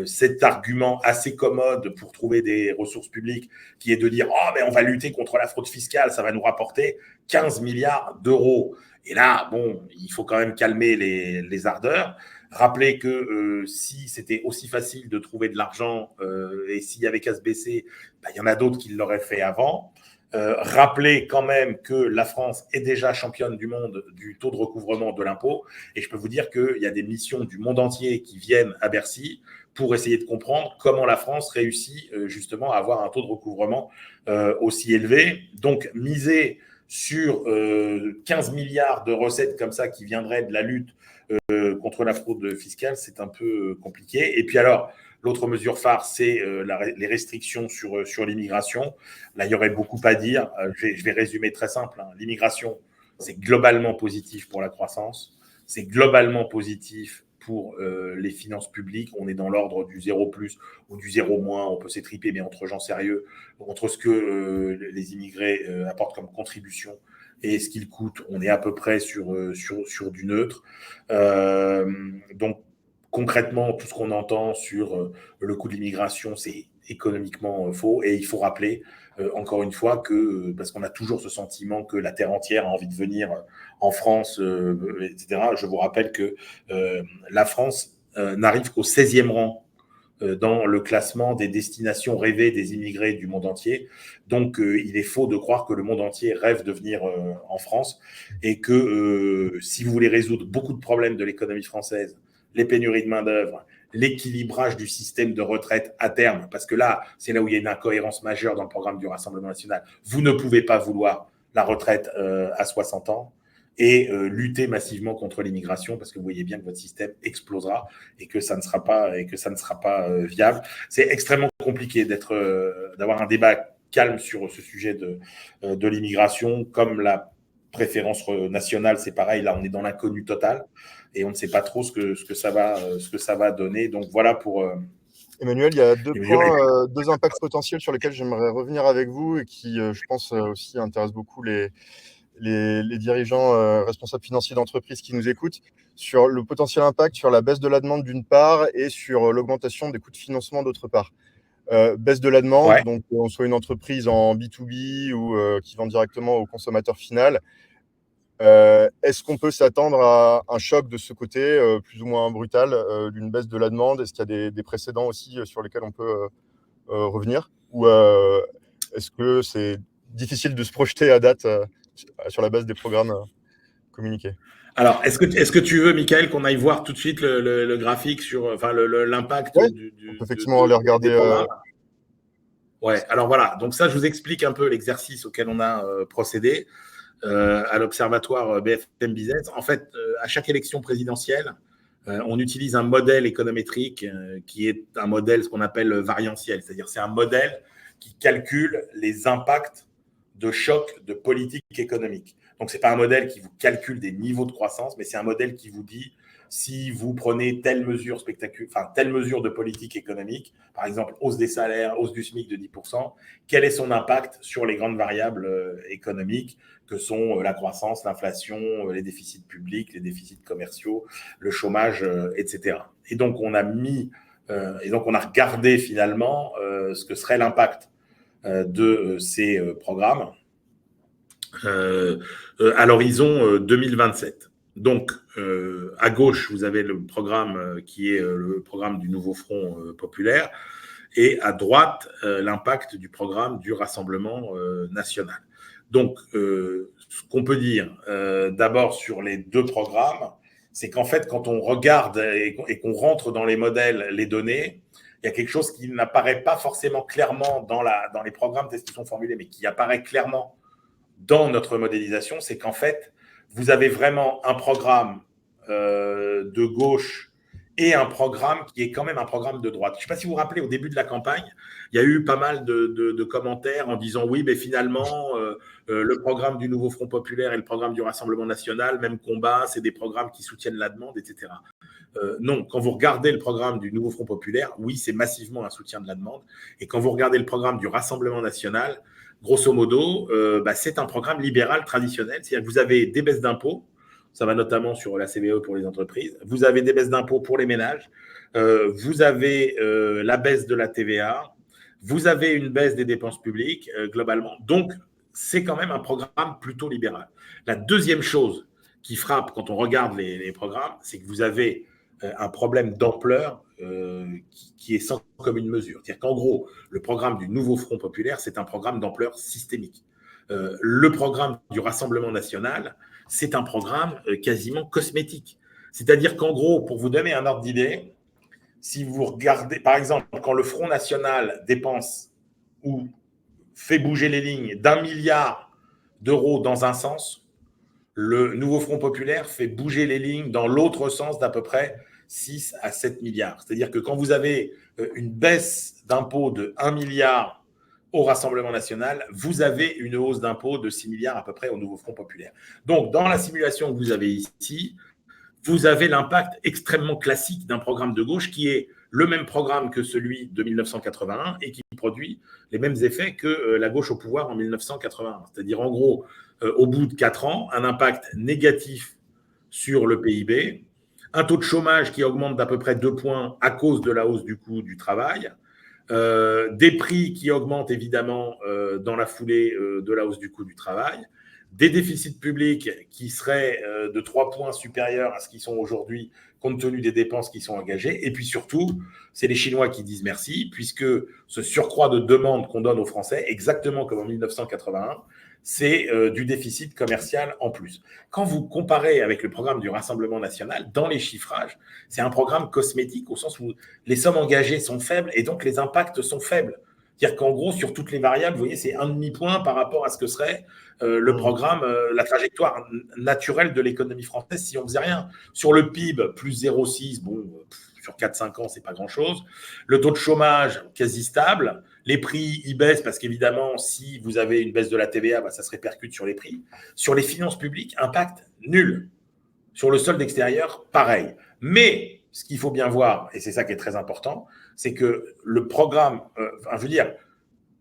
cet argument assez commode pour trouver des ressources publiques qui est de dire « Oh, mais on va lutter contre la fraude fiscale, ça va nous rapporter 15 milliards d'euros ». Et là, bon, il faut quand même calmer les ardeurs. Rappelez que si c'était aussi facile de trouver de l'argent et s'il y avait qu'à se baisser, il y en a d'autres qui l'auraient fait avant. Rappelez quand même que la France est déjà championne du monde du taux de recouvrement de l'impôt. Et je peux vous dire qu'il y a des missions du monde entier qui viennent à Bercy pour essayer de comprendre comment la France réussit justement à avoir un taux de recouvrement aussi élevé. Donc, miser sur 15 milliards de recettes comme ça qui viendraient de la lutte contre la fraude fiscale, c'est un peu compliqué. Et puis alors, l'autre mesure phare, c'est les restrictions sur l'immigration. Là, il y aurait beaucoup à dire. Je vais résumer très simple. Hein. L'immigration, c'est globalement positif pour la croissance. C'est globalement positif pour les finances publiques. On est dans l'ordre du 0 plus ou du 0 moins. On peut s'étriper, mais entre gens sérieux, entre ce que les immigrés apportent comme contribution et ce qu'ils coûtent, on est à peu près sur du neutre. Donc, concrètement, tout ce qu'on entend sur le coût de l'immigration, c'est économiquement faux. Et il faut rappeler, encore une fois, que parce qu'on a toujours ce sentiment que la Terre entière a envie de venir en France, etc. Je vous rappelle que la France n'arrive qu'au 16e rang dans le classement des destinations rêvées des immigrés du monde entier. Donc, il est faux de croire que le monde entier rêve de venir en France et que si vous voulez résoudre beaucoup de problèmes de l'économie française, les pénuries de main-d'œuvre, l'équilibrage du système de retraite à terme, parce que là, c'est là où il y a une incohérence majeure dans le programme du Rassemblement national. Vous ne pouvez pas vouloir la retraite à 60 ans et lutter massivement contre l'immigration, parce que vous voyez bien que votre système explosera et que ça ne sera pas viable. C'est extrêmement compliqué d'avoir un débat calme sur ce sujet de l'immigration. Comme la préférence nationale, c'est pareil, là on est dans l'inconnu total et on ne sait pas trop ce que ça va donner. Donc voilà pour... Emmanuel, il y a deux impacts potentiels sur lesquels j'aimerais revenir avec vous et qui, je pense, aussi intéressent beaucoup les dirigeants responsables financiers d'entreprises qui nous écoutent, sur le potentiel impact sur la baisse de la demande d'une part et sur l'augmentation des coûts de financement d'autre part. baisse de la demande, Ouais. donc on soit une entreprise en B2B ou qui vend directement au consommateur final. Est-ce qu'on peut s'attendre à un choc de ce côté, plus ou moins brutal, d'une baisse de la demande? Est-ce qu'il y a des précédents aussi sur lesquels on peut revenir? Ou est-ce que c'est difficile de se projeter à date sur la base des programmes communiqués? Alors, est-ce que tu veux, Michael, qu'on aille voir tout de suite le graphique sur enfin, l'impact Ouais, on peut effectivement aller des regarder. programmes? Ouais, alors voilà. Donc ça, je vous explique un peu l'exercice auquel on a procédé à l'Observatoire BFM Business. En fait, à chaque élection présidentielle, on utilise un modèle économétrique qui est un modèle, ce qu'on appelle variantiel. C'est-à-dire, c'est un modèle qui calcule les impacts de choc de politique économique. Donc, ce n'est pas un modèle qui vous calcule des niveaux de croissance, mais c'est un modèle qui vous dit si vous prenez telle mesure spectaculaire, enfin, telle mesure de politique économique, par exemple, hausse des salaires, hausse du SMIC de 10%, quel est son impact sur les grandes variables économiques que sont la croissance, l'inflation, les déficits publics, les déficits commerciaux, le chômage, etc. Et donc, on a regardé finalement ce que serait l'impact de ces programmes à l'horizon 2027. Donc, à gauche, vous avez le programme qui est le programme du nouveau Front populaire, et à droite, l'impact du programme du Rassemblement national. Donc, ce qu'on peut dire d'abord sur les deux programmes, c'est qu'en fait, quand on regarde et qu'on rentre dans les modèles, les données, il y a quelque chose qui n'apparaît pas forcément clairement dans les programmes tels qu'ils sont formulés, mais qui apparaît clairement dans notre modélisation, c'est qu'en fait, vous avez vraiment un programme de gauche et un programme qui est quand même un programme de droite. Je ne sais pas si vous vous rappelez, au début de la campagne, il y a eu pas mal de commentaires en disant oui, mais finalement, le programme du nouveau Front populaire et le programme du Rassemblement national, même combat, c'est des programmes qui soutiennent la demande, etc. Non, quand vous regardez le programme du nouveau Front populaire, oui, c'est massivement un soutien de la demande. Et quand vous regardez le programme du Rassemblement national, grosso modo, c'est un programme libéral traditionnel. C'est-à-dire que vous avez des baisses d'impôts, ça va notamment sur la CVE pour les entreprises, vous avez des baisses d'impôts pour les ménages, vous avez la baisse de la TVA, vous avez une baisse des dépenses publiques globalement. Donc, c'est quand même un programme plutôt libéral. La deuxième chose qui frappe quand on regarde les programmes, c'est que vous avez un problème d'ampleur qui est sans commune mesure. C'est-à-dire qu'en gros, le programme du nouveau Front populaire, c'est un programme d'ampleur systémique. Le programme du Rassemblement national, c'est un programme quasiment cosmétique. C'est-à-dire qu'en gros, pour vous donner un ordre d'idée, si vous regardez, par exemple, quand le Front national dépense ou fait bouger les lignes d'1 milliard d'euros dans un sens, le nouveau Front populaire fait bouger les lignes dans l'autre sens d'à peu près 6 à 7 milliards. C'est-à-dire que quand vous avez une baisse d'impôt de 1 milliard au Rassemblement national, vous avez une hausse d'impôt de 6 milliards à peu près au nouveau Front populaire. Donc, dans la simulation que vous avez ici, vous avez l'impact extrêmement classique d'un programme de gauche qui est le même programme que celui de 1981 et qui produit les mêmes effets que la gauche au pouvoir en 1981. C'est-à-dire, en gros, au bout de 4 ans, un impact négatif sur le PIB, un taux de chômage qui augmente d'à peu près 2 points à cause de la hausse du coût du travail, des prix qui augmentent évidemment dans la foulée de la hausse du coût du travail, des déficits publics qui seraient de 3 points supérieurs à ce qu'ils sont aujourd'hui, compte tenu des dépenses qui sont engagées. Et puis surtout, c'est les Chinois qui disent merci, puisque ce surcroît de demande qu'on donne aux Français, exactement comme en 1981, c'est du déficit commercial en plus. Quand vous comparez avec le programme du Rassemblement national, dans les chiffrages, c'est un programme cosmétique au sens où les sommes engagées sont faibles et donc les impacts sont faibles. C'est-à-dire qu'en gros, sur toutes les variables, vous voyez, c'est un demi-point par rapport à ce que serait le programme, la trajectoire naturelle de l'économie française si on ne faisait rien. Sur le PIB, plus 0,6, bon, sur 4-5 ans, c'est pas grand-chose. Le taux de chômage, quasi stable. Les prix, ils baissent parce qu'évidemment, si vous avez une baisse de la TVA, ça se répercute sur les prix. Sur les finances publiques, impact nul. Sur le solde extérieur, pareil. Mais ce qu'il faut bien voir, et c'est ça qui est très important, c'est que le programme, je veux dire,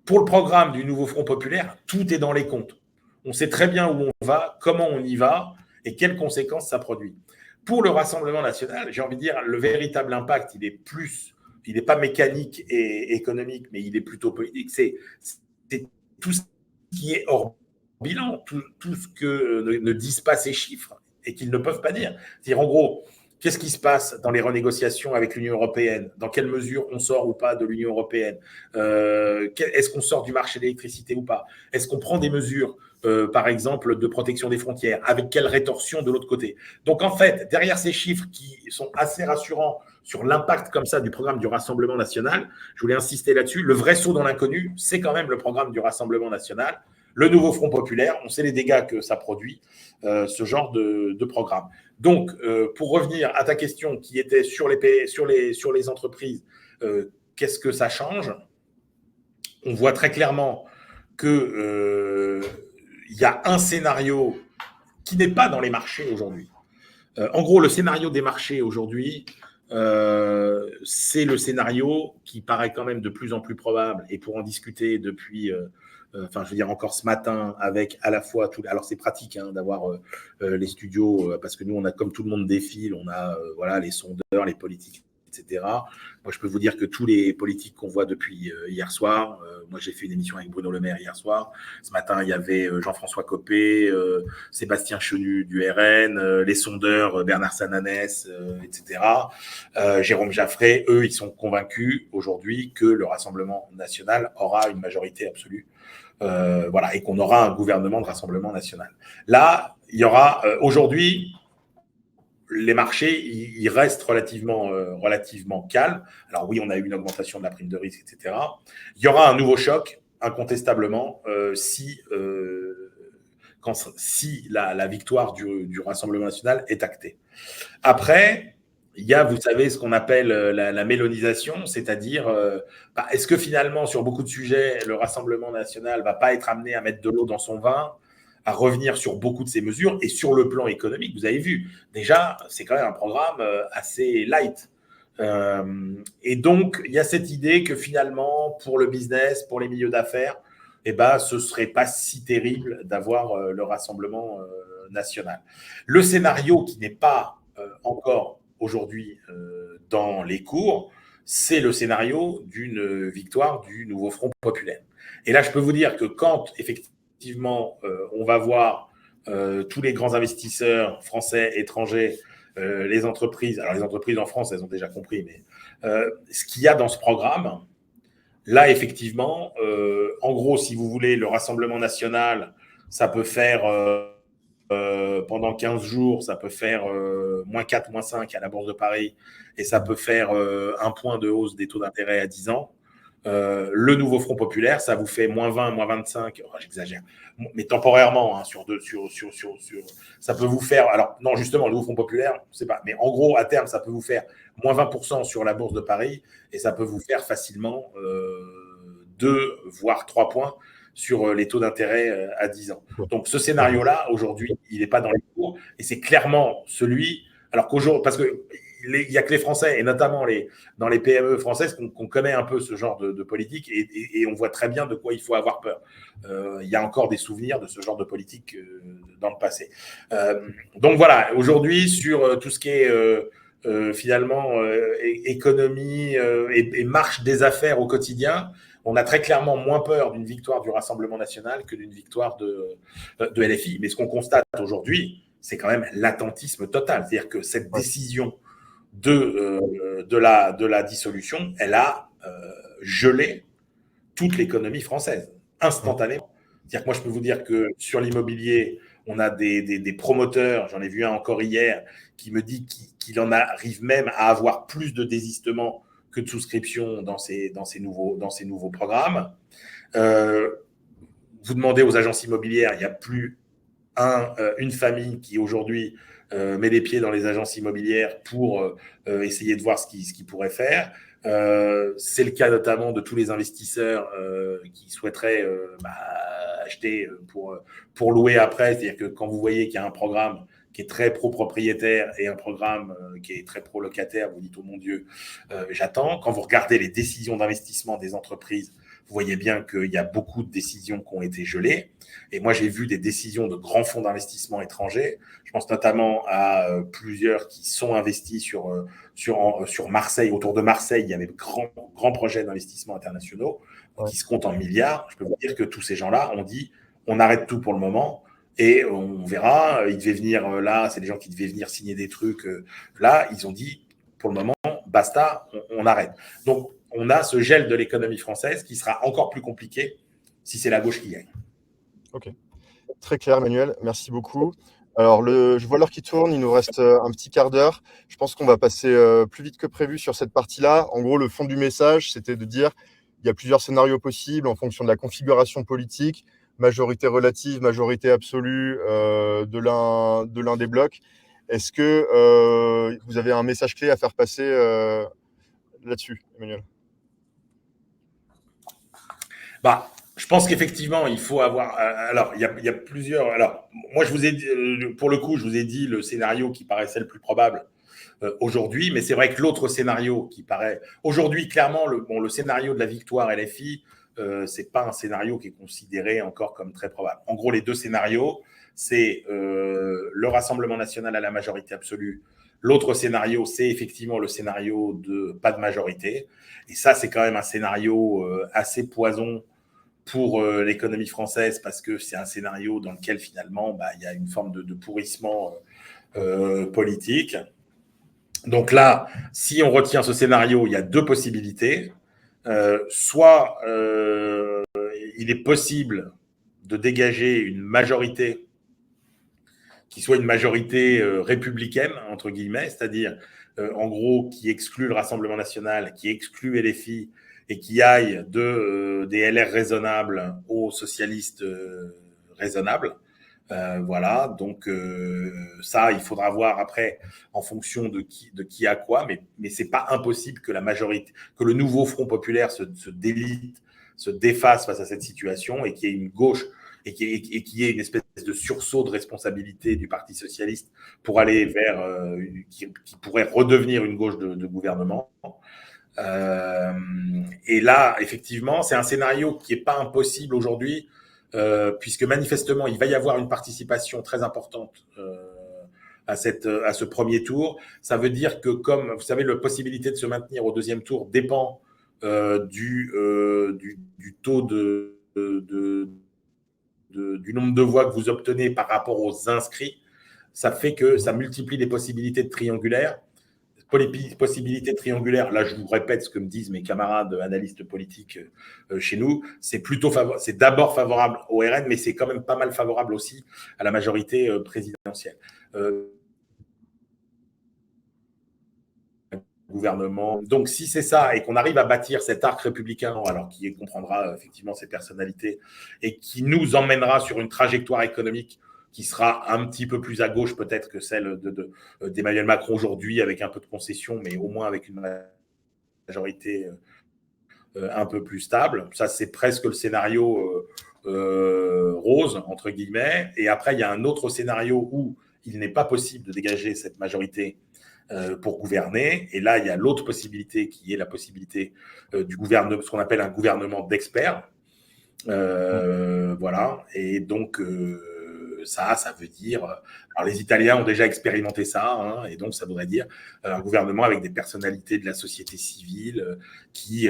pour le programme du nouveau Front populaire, tout est dans les comptes. On sait très bien où on va, comment on y va et quelles conséquences ça produit. Pour le Rassemblement national, j'ai envie de dire, le véritable impact, il est plus il n'est pas mécanique et économique, mais il est plutôt politique. C'est tout ce qui est hors bilan, tout ce que ne disent pas ces chiffres et qu'ils ne peuvent pas dire. C'est-à-dire, en gros, qu'est-ce qui se passe dans les renégociations avec l'Union européenne? Dans quelle mesure on sort ou pas de l'Union européenne? Est-ce qu'on sort du marché de l'électricité ou pas? Est-ce qu'on prend des mesures, par exemple, de protection des frontières? Avec quelle rétorsion de l'autre côté? Donc, en fait, derrière ces chiffres qui sont assez rassurants sur l'impact comme ça du programme du Rassemblement national, je voulais insister là-dessus, le vrai saut dans l'inconnu, c'est quand même le programme du Rassemblement national, le nouveau Front populaire. On sait les dégâts que ça produit, ce genre de programme. Donc, pour revenir à ta question qui était sur les entreprises, qu'est-ce que ça change? On voit très clairement qu'il y a un scénario qui n'est pas dans les marchés aujourd'hui. En gros, le scénario des marchés aujourd'hui, c'est le scénario qui paraît quand même de plus en plus probable, et pour en discuter depuis, je veux dire encore ce matin, avec à la fois tout. Alors c'est pratique d'avoir les studios, parce que nous on a, comme tout le monde défile, on a voilà, les sondeurs, les politiques, etc. Moi je peux vous dire que tous les politiques qu'on voit depuis hier soir, moi j'ai fait une émission avec Bruno Le Maire hier soir, ce matin il y avait Jean-François Copé, Sébastien Chenu du RN, les sondeurs Bernard Sananès, etc. Jérôme Jaffray, eux ils sont convaincus aujourd'hui que le Rassemblement national aura une majorité absolue. Voilà, et qu'on aura un gouvernement de Rassemblement national. Là, il y aura aujourd'hui, les marchés, ils restent relativement calmes. Alors oui, on a eu une augmentation de la prime de risque, etc. Il y aura un nouveau choc, incontestablement, si la victoire du Rassemblement national est actée. Après, il y a, vous savez, ce qu'on appelle la mélonisation, c'est-à-dire, est-ce que finalement, sur beaucoup de sujets, le Rassemblement national ne va pas être amené à mettre de l'eau dans son vin, à revenir sur beaucoup de ces mesures? Et sur le plan économique, vous avez vu, déjà, c'est quand même un programme assez light. Et donc, il y a cette idée que finalement, pour le business, pour les milieux d'affaires, ce ne serait pas si terrible d'avoir le Rassemblement national. Le scénario qui n'est pas encore aujourd'hui dans les cours, c'est le scénario d'une victoire du nouveau Front populaire. Et là, je peux vous dire que quand, effectivement, on va voir tous les grands investisseurs français, étrangers, les entreprises, alors les entreprises en France, elles ont déjà compris, mais ce qu'il y a dans ce programme, là, effectivement, en gros, si vous voulez, le Rassemblement national, ça peut faire pendant 15 jours, ça peut faire moins 4, moins 5 à la Bourse de Paris, et ça peut faire un point de hausse des taux d'intérêt à 10 ans. Le nouveau Front populaire, ça vous fait moins 20, moins 25, j'exagère, mais temporairement, ça peut vous faire, alors non, justement, le nouveau Front populaire, je ne sais pas, mais en gros, à terme, ça peut vous faire moins 20% sur la Bourse de Paris, et ça peut vous faire facilement 2, voire 3 points sur les taux d'intérêt à 10 ans. Donc ce scénario-là, aujourd'hui, il n'est pas dans les cours, et c'est clairement celui, alors qu'aujourd'hui, parce que il n'y a que les Français, et notamment dans les PME françaises, qu'on connaît un peu ce genre de politique, et on voit très bien de quoi il faut avoir peur. Il y a encore des souvenirs de ce genre de politique dans le passé. Donc voilà, aujourd'hui, sur tout ce qui est finalement économie et marche des affaires au quotidien, on a très clairement moins peur d'une victoire du Rassemblement national que d'une victoire de LFI. Mais ce qu'on constate aujourd'hui, c'est quand même l'attentisme total. C'est-à-dire que cette décision de la dissolution, elle a gelé toute l'économie française, instantanément. C'est-à-dire que moi, je peux vous dire que sur l'immobilier, on a des promoteurs, j'en ai vu un encore hier, qui me dit qu'il en arrive même à avoir plus de désistements que de souscriptions dans ces nouveaux programmes. Vous demandez aux agences immobilières, il n'y a plus une famille qui aujourd'hui met les pieds dans les agences immobilières pour essayer de voir ce qu'ils pourraient faire. C'est le cas notamment de tous les investisseurs qui souhaiteraient acheter pour louer après. C'est-à-dire que quand vous voyez qu'il y a un programme qui est très pro-propriétaire et un programme qui est très pro-locataire, vous dites, oh mon Dieu, j'attends. Quand vous regardez les décisions d'investissement des entreprises, vous voyez bien qu'il y a beaucoup de décisions qui ont été gelées. Et moi, j'ai vu des décisions de grands fonds d'investissement étrangers. Je pense notamment à plusieurs qui sont investis sur Marseille. Autour de Marseille, il y avait de grands projets d'investissement internationaux qui se comptent en milliards. Je peux vous dire que tous ces gens-là ont dit on arrête tout pour le moment et on verra. Ils devaient venir là, c'est des gens qui devaient venir signer des trucs. Là, ils ont dit pour le moment, basta, on arrête. Donc, on a ce gel de l'économie française qui sera encore plus compliqué si c'est la gauche qui gagne. Ok, très clair, Emmanuel, merci beaucoup. Alors, je vois l'heure qui tourne, il nous reste un petit quart d'heure. Je pense qu'on va passer plus vite que prévu sur cette partie-là. En gros, le fond du message, c'était de dire il y a plusieurs scénarios possibles en fonction de la configuration politique, majorité relative, majorité absolue de l'un des blocs. Est-ce que vous avez un message clé à faire passer là-dessus, Emmanuel? Je pense qu'effectivement, il faut avoir. Alors, il y a plusieurs. Alors, moi, je vous ai dit, pour le coup, je vous ai dit le scénario qui paraissait le plus probable aujourd'hui, mais c'est vrai que l'autre scénario qui paraît aujourd'hui, clairement, le scénario de la victoire LFI, c'est pas un scénario qui est considéré encore comme très probable. En gros, les deux scénarios, c'est le Rassemblement national à la majorité absolue. L'autre scénario, c'est effectivement le scénario de pas de majorité. Et ça, c'est quand même un scénario assez poison pour l'économie française parce que c'est un scénario dans lequel finalement il y a une forme de pourrissement politique. Donc là, si on retient ce scénario, il y a deux possibilités. Soit il est possible de dégager une majorité qui soit une majorité républicaine, entre guillemets, c'est-à-dire en gros qui exclut le Rassemblement national, qui exclut LFI et qui aille des LR raisonnables aux socialistes raisonnables. Voilà, donc ça, il faudra voir après en fonction de qui a quoi, mais c'est pas impossible que la majorité, que le nouveau Front populaire se délite, se défasse face à cette situation et qu'il y ait une gauche et qu'il y ait une espèce de sursaut de responsabilité du Parti socialiste pour aller vers qui pourrait redevenir une gauche de gouvernement. Et là, effectivement, c'est un scénario qui n'est pas impossible aujourd'hui, puisque manifestement, il va y avoir une participation très importante à ce premier tour. Ça veut dire que, comme vous savez, la possibilité de se maintenir au deuxième tour dépend du taux du nombre de voix que vous obtenez par rapport aux inscrits. Ça fait que ça multiplie les possibilités de triangulaire. Pour les possibilités triangulaires, là je vous répète ce que me disent mes camarades analystes politiques chez nous, c'est d'abord favorable au RN, mais c'est quand même pas mal favorable aussi à la majorité présidentielle. Gouvernement. Donc si c'est ça et qu'on arrive à bâtir cet arc républicain, alors qui comprendra effectivement ces personnalités et qui nous emmènera sur une trajectoire économique qui sera un petit peu plus à gauche peut-être que celle d'Emmanuel Macron aujourd'hui, avec un peu de concession, mais au moins avec une majorité un peu plus stable. Ça, c'est presque le scénario rose, entre guillemets. Et après, il y a un autre scénario où il n'est pas possible de dégager cette majorité pour gouverner. Et là, il y a l'autre possibilité qui est la possibilité du gouvernement, ce qu'on appelle un gouvernement d'experts. Voilà. Et donc, ça veut dire. Alors, les Italiens ont déjà expérimenté ça, hein, et donc ça voudrait dire un gouvernement avec des personnalités de la société civile qui,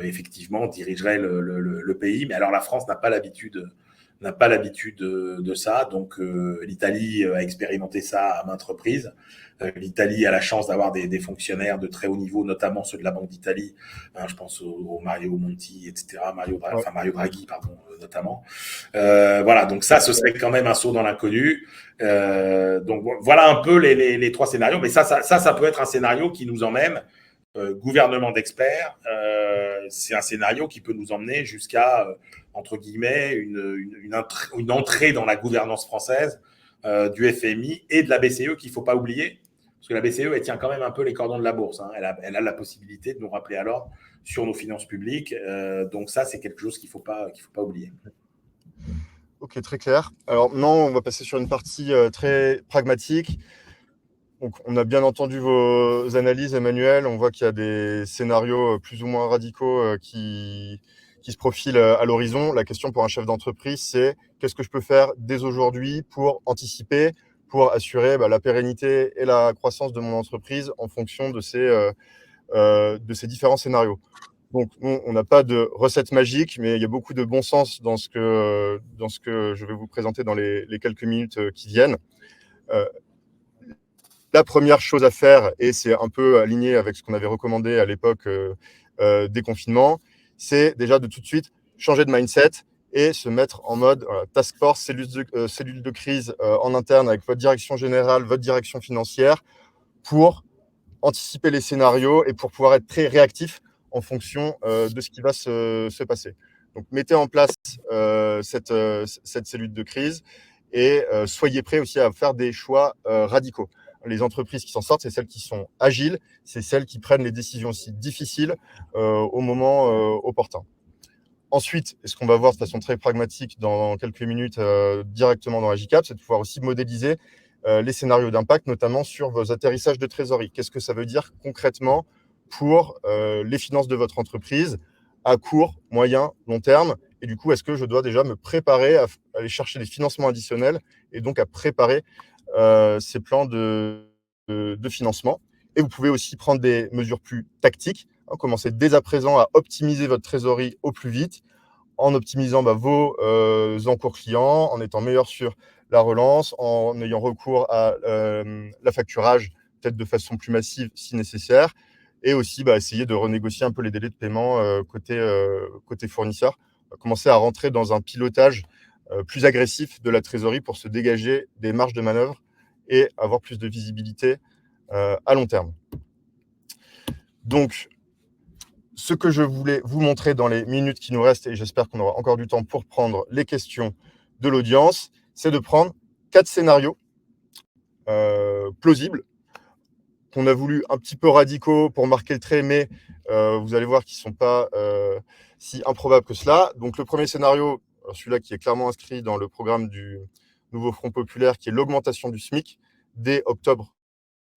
effectivement, dirigeraient le pays. Mais alors, la France n'a pas l'habitude de ça. Donc, l'Italie a expérimenté ça à maintes reprises. L'Italie a la chance d'avoir des fonctionnaires de très haut niveau, notamment ceux de la Banque d'Italie. Hein, je pense au Mario Monti, etc. Mario Draghi, pardon, notamment. Voilà, donc ça, ce serait quand même un saut dans l'inconnu. Donc voilà un peu les trois scénarios. Mais ça peut être un scénario qui nous emmène gouvernement d'experts. C'est un scénario qui peut nous emmener jusqu'à entre guillemets une entrée dans la gouvernance française du FMI et de la BCE qu'il ne faut pas oublier. Parce que la BCE, elle tient quand même un peu les cordons de la bourse. Hein. Elle a la possibilité de nous rappeler à l'ordre sur nos finances publiques. Donc ça, c'est quelque chose qu'il ne faut pas oublier. Ok, très clair. Alors maintenant, on va passer sur une partie très pragmatique. Donc, on a bien entendu vos analyses, Emmanuel. On voit qu'il y a des scénarios plus ou moins radicaux qui qui se profile à l'horizon. La question pour un chef d'entreprise, c'est qu'est-ce que je peux faire dès aujourd'hui pour anticiper, pour assurer la pérennité et la croissance de mon entreprise en fonction de ces différents scénarios. Donc, on n'a pas de recette magique, mais il y a beaucoup de bon sens dans ce que je vais vous présenter dans les quelques minutes qui viennent. La première chose à faire, et c'est un peu aligné avec ce qu'on avait recommandé à l'époque des confinements, c'est déjà de tout de suite changer de mindset et se mettre en mode task force, cellule de crise en interne avec votre direction générale, votre direction financière, pour anticiper les scénarios et pour pouvoir être très réactif en fonction de ce qui va se passer. Donc, mettez en place cette cellule de crise et soyez prêts aussi à faire des choix radicaux. Les entreprises qui s'en sortent, c'est celles qui sont agiles, c'est celles qui prennent les décisions aussi difficiles au moment opportun. Ensuite, et ce qu'on va voir de façon très pragmatique dans quelques minutes directement dans Agicap, c'est de pouvoir aussi modéliser les scénarios d'impact, notamment sur vos atterrissages de trésorerie. Qu'est-ce que ça veut dire concrètement pour les finances de votre entreprise à court, moyen, long terme? Et du coup, est-ce que je dois déjà me préparer à aller chercher des financements additionnels et donc à préparer ces plans de financement? Et vous pouvez aussi prendre des mesures plus tactiques, commencer dès à présent à optimiser votre trésorerie au plus vite en optimisant vos encours clients, en étant meilleur sur la relance, en ayant recours à l'affacturage, peut-être de façon plus massive si nécessaire, et aussi essayer de renégocier un peu les délais de paiement côté fournisseur, commencer à rentrer dans un pilotage plus agressif de la trésorerie pour se dégager des marges de manœuvre et avoir plus de visibilité à long terme. Donc, ce que je voulais vous montrer dans les minutes qui nous restent, et j'espère qu'on aura encore du temps pour prendre les questions de l'audience, c'est de prendre 4 scénarios plausibles, qu'on a voulu un petit peu radicaux pour marquer le trait, mais vous allez voir qu'ils ne sont pas si improbables que cela. Donc le premier scénario, celui-là qui est clairement inscrit dans le programme du nouveau Front populaire, qui est l'augmentation du SMIC dès octobre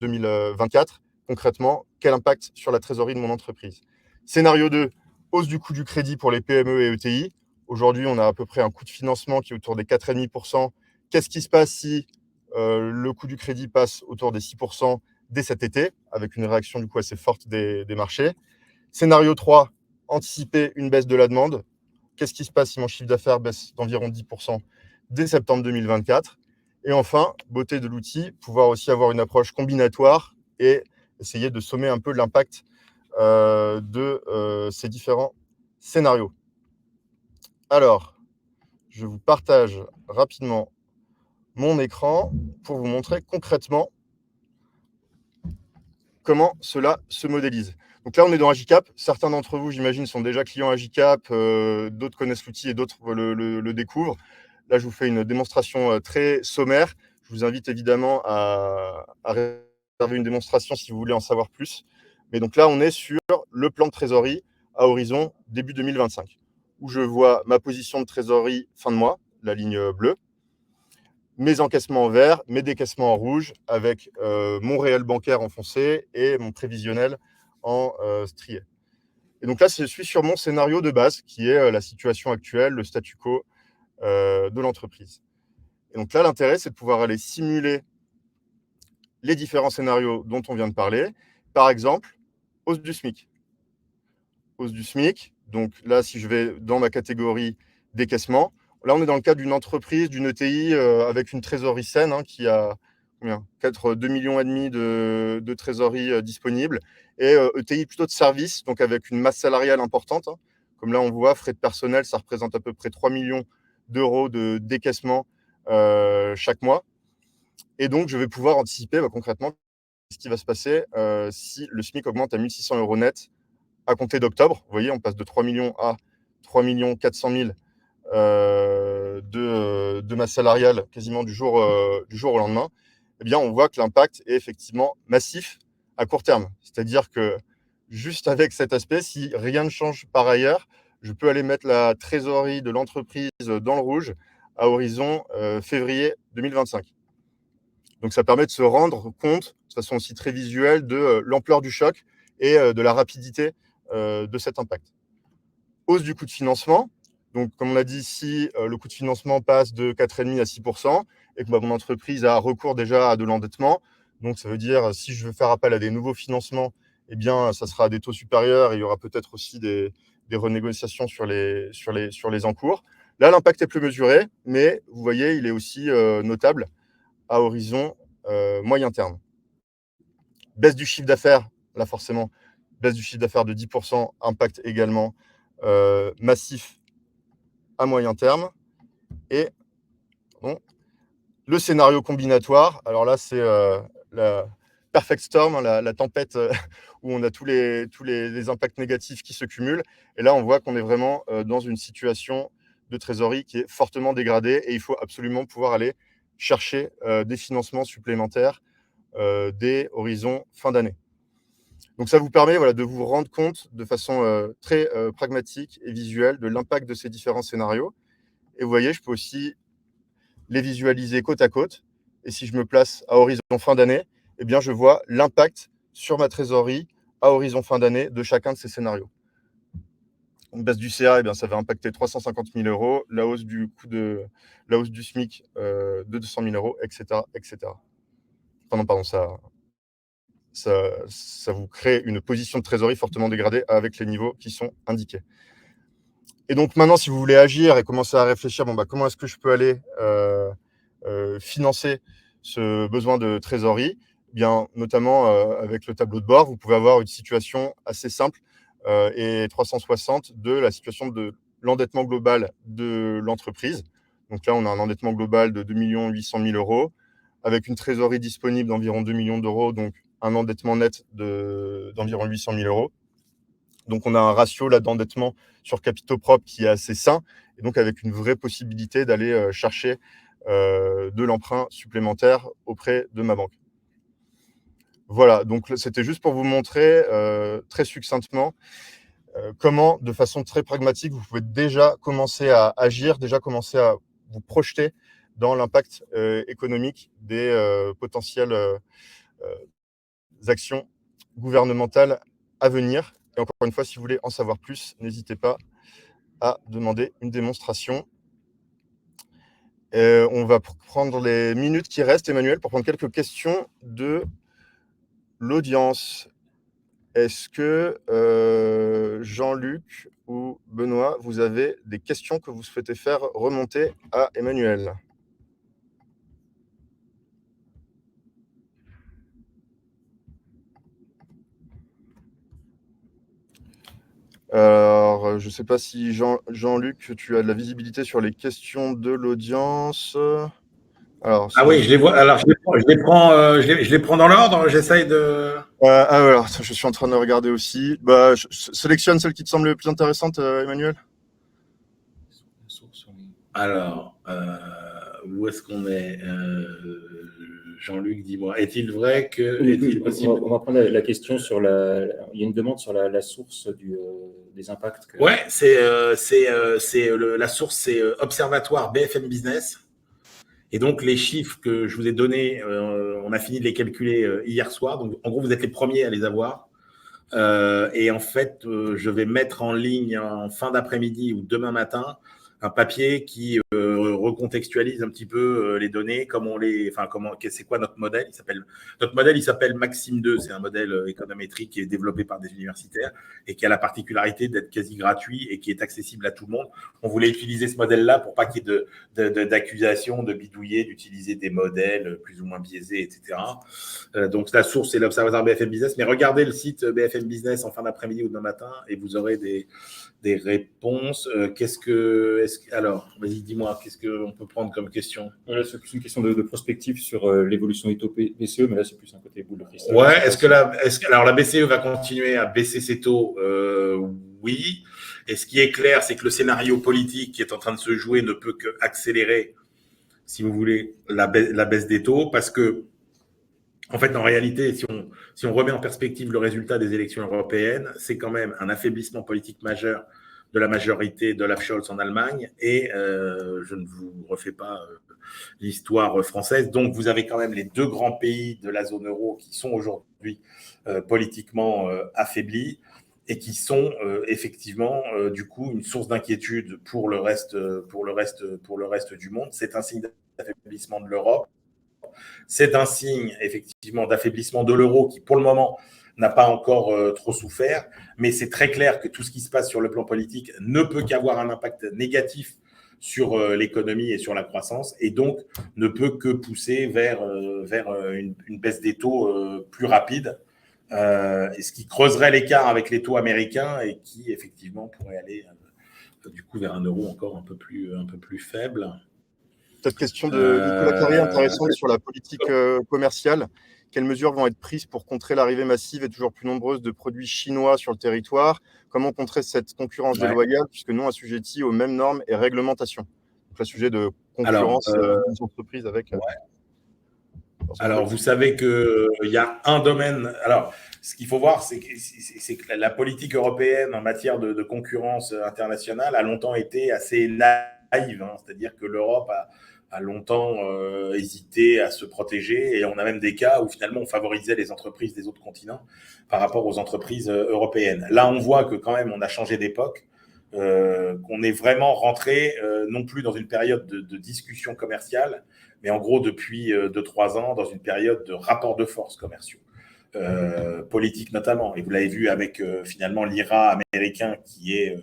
2024. Concrètement, quel impact sur la trésorerie de mon entreprise? Scénario 2, hausse du coût du crédit pour les PME et ETI. Aujourd'hui, on a à peu près un coût de financement qui est autour des 4,5%. Qu'est-ce qui se passe si le coût du crédit passe autour des 6% dès cet été, avec une réaction du coup assez forte des marchés? Scénario 3, anticiper une baisse de la demande. Qu'est-ce qui se passe si mon chiffre d'affaires baisse d'environ 10% dès septembre 2024? Et enfin, beauté de l'outil, pouvoir aussi avoir une approche combinatoire et essayer de sommer un peu l'impact de ces différents scénarios. Alors, je vous partage rapidement mon écran pour vous montrer concrètement comment cela se modélise. Donc là, on est dans Agicap. Certains d'entre vous, j'imagine, sont déjà clients Agicap, d'autres connaissent l'outil et d'autres le découvrent. Là, je vous fais une démonstration très sommaire. Je vous invite évidemment à réserver une démonstration si vous voulez en savoir plus. Mais donc là, on est sur le plan de trésorerie à horizon début 2025, où je vois ma position de trésorerie fin de mois, la ligne bleue, mes encaissements en vert, mes décaissements en rouge, avec mon réel bancaire en foncé et mon prévisionnel en strié. Et donc là, je suis sur mon scénario de base, qui est la situation actuelle, le statu quo de l'entreprise. Et donc là, l'intérêt, c'est de pouvoir aller simuler les différents scénarios dont on vient de parler. Par exemple, hausse du SMIC. Hausse du SMIC. Donc là, si je vais dans ma catégorie décaissement, là, on est dans le cas d'une entreprise, d'une ETI avec une trésorerie saine qui a peut-être 2,5 millions de trésorerie disponible, et ETI plutôt de service, donc avec une masse salariale importante. Comme là, on voit, frais de personnel, ça représente à peu près 3 millions d'euros de décaissement chaque mois. Et donc, je vais pouvoir anticiper concrètement ce qui va se passer si le SMIC augmente à 1 600 euros net à compter d'octobre. Vous voyez, on passe de 3 millions à 3 400 000 de masse salariale quasiment du jour au lendemain. Eh bien, on voit que l'impact est effectivement massif à court terme. C'est-à-dire que juste avec cet aspect, si rien ne change par ailleurs, je peux aller mettre la trésorerie de l'entreprise dans le rouge à horizon février 2025. Donc, ça permet de se rendre compte, de façon aussi très visuelle, de l'ampleur du choc et de la rapidité de cet impact. hausse du coût de financement. Donc, comme on a dit, si le coût de financement passe de 4,5 à 6% et que mon entreprise a recours déjà à de l'endettement, donc ça veut dire si je veux faire appel à des nouveaux financements, eh bien, ça sera à des taux supérieurs et il y aura peut-être aussi des renégociations sur les encours. Là, l'impact est plus mesuré, mais vous voyez, il est aussi notable à horizon moyen terme. Baisse du chiffre d'affaires, là forcément, baisse du chiffre d'affaires de 10%, impact également massif à moyen terme. Et bon, le scénario combinatoire, alors là, c'est la perfect storm, hein, la tempête où on a tous les impacts négatifs qui se cumulent. Et là, on voit qu'on est vraiment dans une situation de trésorerie qui est fortement dégradée et il faut absolument pouvoir aller chercher des financements supplémentaires dès horizon fin d'année. Donc ça vous permet de vous rendre compte de façon très pragmatique et visuelle de l'impact de ces différents scénarios. Et vous voyez, je peux aussi les visualiser côte à côte. Et si je me place à horizon fin d'année, eh bien, je vois l'impact sur ma trésorerie à horizon fin d'année de chacun de ces scénarios. Une baisse du CA, eh bien, ça va impacter 350 000 euros, la hausse du SMIC de 200 000 euros, etc. etc. Pardon, ça vous crée une position de trésorerie fortement dégradée avec les niveaux qui sont indiqués. Et donc maintenant, si vous voulez agir et commencer à réfléchir, comment est-ce que je peux aller financer ce besoin de trésorerie, bien, notamment avec le tableau de bord, vous pouvez avoir une situation assez simple et 360 de la situation de l'endettement global de l'entreprise. Donc là, on a un endettement global de 2 800 000 euros avec une trésorerie disponible d'environ 2 millions d'euros, donc un endettement net d'environ 800 000 euros. Donc, on a un ratio là d'endettement sur capitaux propres qui est assez sain et donc avec une vraie possibilité d'aller chercher de l'emprunt supplémentaire auprès de ma banque. Voilà, donc c'était juste pour vous montrer très succinctement comment, de façon très pragmatique, vous pouvez déjà commencer à agir, déjà commencer à vous projeter dans l'impact économique des potentielles actions gouvernementales à venir. Et encore une fois, si vous voulez en savoir plus, n'hésitez pas à demander une démonstration. On va prendre les minutes qui restent, Emmanuel, pour prendre quelques questions de l'audience. Est-ce que Jean-Luc ou Benoît, vous avez des questions que vous souhaitez faire remonter à Emmanuel? Alors, je ne sais pas si Jean-Luc, tu as de la visibilité sur les questions de l'audience. Alors, oui, je les vois. Alors, je les prends dans l'ordre. J'essaye de. Alors, je suis en train de regarder aussi. Sélectionne celle qui te semble la plus intéressante, Emmanuel. Alors, où est-ce qu'on est, Jean-Luc, dis-moi. Est-il vrai que. Est-il possible... On va prendre la question sur la. Il y a une demande sur la source des impacts. Ouais, la source, c'est Observatoire BFM Business. Et donc, les chiffres que je vous ai donnés, on a fini de les calculer hier soir. Donc, en gros, vous êtes les premiers à les avoir. Et en fait, je vais mettre en ligne en fin d'après-midi ou demain matin un papier qui recontextualise un petit peu les données, c'est quoi notre modèle. Notre modèle, il s'appelle Maxime 2. C'est un modèle économétrique qui est développé par des universitaires et qui a la particularité d'être quasi gratuit et qui est accessible à tout le monde. On voulait utiliser ce modèle-là pour pas qu'il y ait d'accusations de bidouiller, d'utiliser des modèles plus ou moins biaisés, etc. Donc, la source, c'est l'Observatoire BFM Business. Mais regardez le site BFM Business en fin d'après-midi ou demain matin et vous aurez des réponses. Alors, vas-y, dis-moi, qu'est-ce qu'on peut prendre comme question? Là, c'est plus une question de prospective sur l'évolution des taux BCE, mais là, c'est plus un côté boule de cristal. Ouais, alors la BCE va continuer à baisser ses taux? Oui. Et ce qui est clair, c'est que le scénario politique qui est en train de se jouer ne peut qu'accélérer, si vous voulez, la baisse des taux, parce que en fait, en réalité, si on remet en perspective le résultat des élections européennes, c'est quand même un affaiblissement politique majeur de la majorité de Olaf Scholz en Allemagne. Et je ne vous refais pas l'histoire française. Donc, vous avez quand même les deux grands pays de la zone euro qui sont aujourd'hui politiquement affaiblis. et qui sont effectivement du coup une source d'inquiétude pour le reste du monde. C'est un signe d'affaiblissement de l'Europe. C'est un signe effectivement d'affaiblissement de l'euro qui pour le moment n'a pas encore trop souffert, mais c'est très clair que tout ce qui se passe sur le plan politique ne peut qu'avoir un impact négatif sur l'économie et sur la croissance, et donc ne peut que pousser vers une baisse des taux plus rapide, et ce qui creuserait l'écart avec les taux américains et qui effectivement pourrait aller du coup vers un euro encore un peu plus faible. Cette question de Nicolas Carré intéressante sur la politique commerciale. Quelles mesures vont être prises pour contrer l'arrivée massive et toujours plus nombreuse de produits chinois sur le territoire? Comment contrer cette concurrence déloyale puisque non assujettis aux mêmes normes et réglementations? Donc, le sujet de concurrence des entreprises avec. Alors, vous savez qu'il y a un domaine. Alors, ce qu'il faut voir, c'est que la politique européenne en matière de concurrence internationale a longtemps été assez naïve. C'est-à-dire que l'Europe a longtemps hésité à se protéger, et on a même des cas où finalement on favorisait les entreprises des autres continents par rapport aux entreprises européennes. Là, on voit que quand même on a changé d'époque, qu'on est vraiment rentré non plus dans une période de discussion commerciale, mais en gros depuis 2-3 ans dans une période de rapport de force commerciaux, politiques notamment. Et vous l'avez vu avec finalement l'IRA américain qui est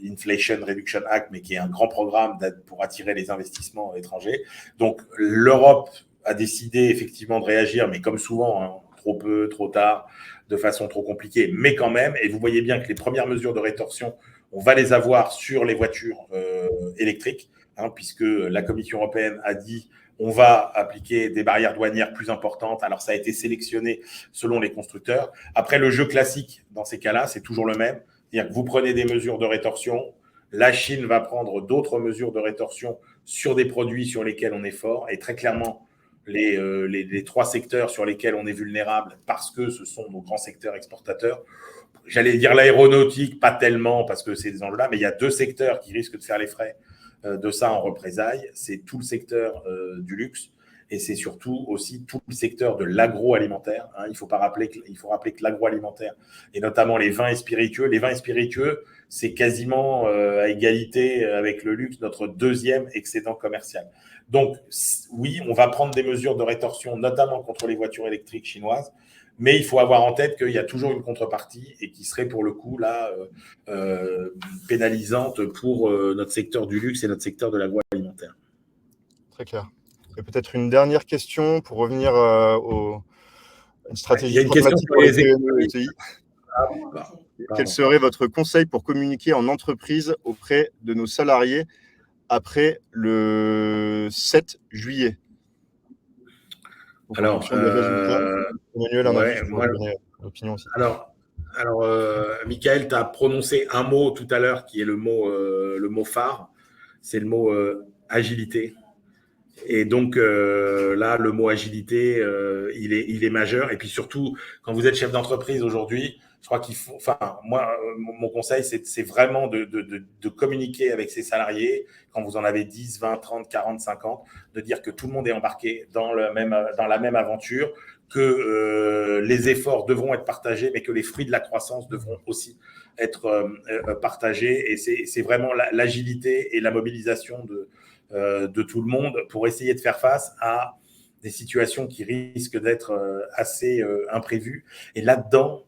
l'Inflation Reduction Act, mais qui est un grand programme pour attirer les investissements étrangers. Donc l'Europe a décidé effectivement de réagir, mais comme souvent, trop peu, trop tard, de façon trop compliquée, mais quand même. Et vous voyez bien que les premières mesures de rétorsion, on va les avoir sur les voitures électriques, puisque la Commission européenne a dit on va appliquer des barrières douanières plus importantes. Alors ça a été sélectionné selon les constructeurs. Après, le jeu classique dans ces cas-là, c'est toujours le même. C'est-à-dire que vous prenez des mesures de rétorsion, la Chine va prendre d'autres mesures de rétorsion sur des produits sur lesquels on est fort, et très clairement, les 3 secteurs sur lesquels on est vulnérable, parce que ce sont nos grands secteurs exportateurs, j'allais dire l'aéronautique, pas tellement, parce que c'est des enjeux là, mais il y a 2 secteurs qui risquent de faire les frais de ça en représailles. C'est tout le secteur du luxe, et c'est surtout aussi tout le secteur de l'agroalimentaire. Il faut rappeler que l'agroalimentaire, et notamment les vins et spiritueux, c'est quasiment à égalité avec le luxe, notre 2e excédent commercial. Donc oui, on va prendre des mesures de rétorsion, notamment contre les voitures électriques chinoises, mais il faut avoir en tête qu'il y a toujours une contrepartie, et qui serait pour le coup là pénalisante pour notre secteur du luxe et notre secteur de l'agroalimentaire. Très clair. Et peut-être une dernière question pour revenir à une stratégie pragmatique pour les PME et ETI. Quel serait votre conseil pour communiquer en entreprise auprès de nos salariés après le 7 juillet? Donc, alors, Emmanuel, un avis pour donner l'opinion aussi. Alors, Michael, tu as prononcé un mot tout à l'heure qui est le mot phare, c'est le mot agilité. Et donc là, le mot agilité, il est majeur. Et puis surtout, quand vous êtes chef d'entreprise aujourd'hui, je crois qu'il faut. Enfin, moi, mon conseil, c'est vraiment de communiquer avec ses salariés quand vous en avez 10, 20, 30, 40, 50, de dire que tout le monde est embarqué dans la même aventure, que les efforts devront être partagés, mais que les fruits de la croissance devront aussi être partagés. Et c'est vraiment l'agilité et la mobilisation de tout le monde pour essayer de faire face à des situations qui risquent d'être assez imprévues. Et là-dedans,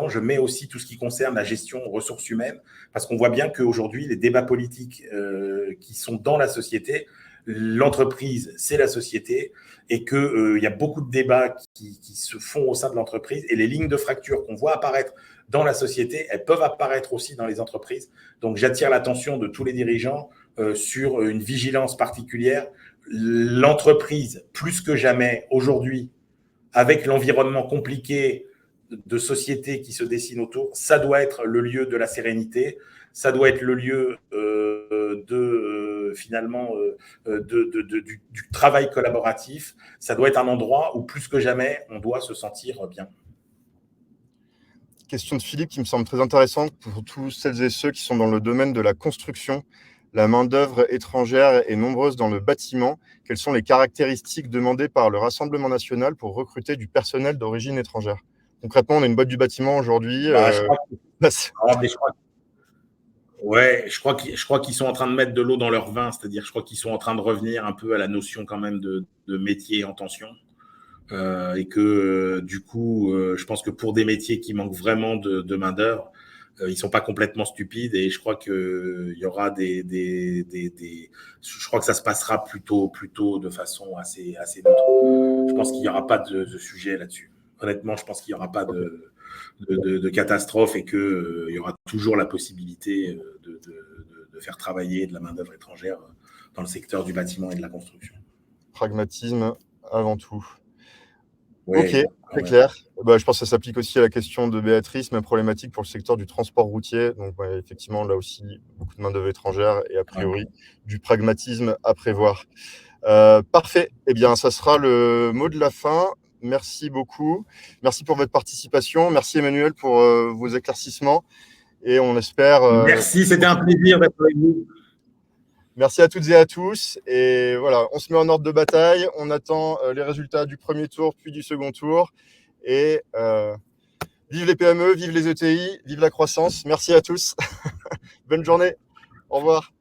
je mets aussi tout ce qui concerne la gestion ressources humaines, parce qu'on voit bien qu'aujourd'hui, les débats politiques qui sont dans la société, l'entreprise, c'est la société, et qu'il y a beaucoup de débats qui se font au sein de l'entreprise, et les lignes de fracture qu'on voit apparaître dans la société, elles peuvent apparaître aussi dans les entreprises. Donc, j'attire l'attention de tous les dirigeants sur une vigilance particulière. L'entreprise, plus que jamais aujourd'hui, avec l'environnement compliqué de société qui se dessine autour, ça doit être le lieu de la sérénité, ça doit être le lieu du travail collaboratif, ça doit être un endroit où plus que jamais on doit se sentir bien. Question de Philippe qui me semble très intéressante pour tous celles et ceux qui sont dans le domaine de la construction. La main-d'œuvre étrangère est nombreuse dans le bâtiment. Quelles sont les caractéristiques demandées par le Rassemblement national pour recruter du personnel d'origine étrangère? concrètement, on a une boîte du bâtiment aujourd'hui. Je crois qu'ils sont en train de mettre de l'eau dans leur vin, c'est-à-dire je crois qu'ils sont en train de revenir un peu à la notion quand même de métier en tension. Et que du coup, je pense que pour des métiers qui manquent vraiment de main-d'œuvre, ils sont pas complètement stupides et je crois qu'il y aura je crois que ça se passera plutôt de façon assez neutre. Je pense qu'il n'y aura pas de sujet là-dessus. Honnêtement, je pense qu'il n'y aura pas de catastrophe et qu'il y aura toujours la possibilité de faire travailler de la main-d'œuvre étrangère dans le secteur du bâtiment et de la construction. Pragmatisme avant tout. Ouais, ok, très clair. Bah, je pense que ça s'applique aussi à la question de Béatrice, même problématique pour le secteur du transport routier. Donc, effectivement, là aussi, beaucoup de main-d'œuvre étrangère et a priori, du pragmatisme à prévoir. Parfait. Eh bien, ça sera le mot de la fin. Merci beaucoup. Merci pour votre participation. Merci Emmanuel pour vos éclaircissements. Et on espère. Merci, c'était un plaisir d'être avec vous. Merci à toutes et à tous. Et voilà, on se met en ordre de bataille. On attend les résultats du premier tour, puis du second tour. Et vive les PME, vive les ETI, vive la croissance. Merci à tous. Bonne journée. Au revoir.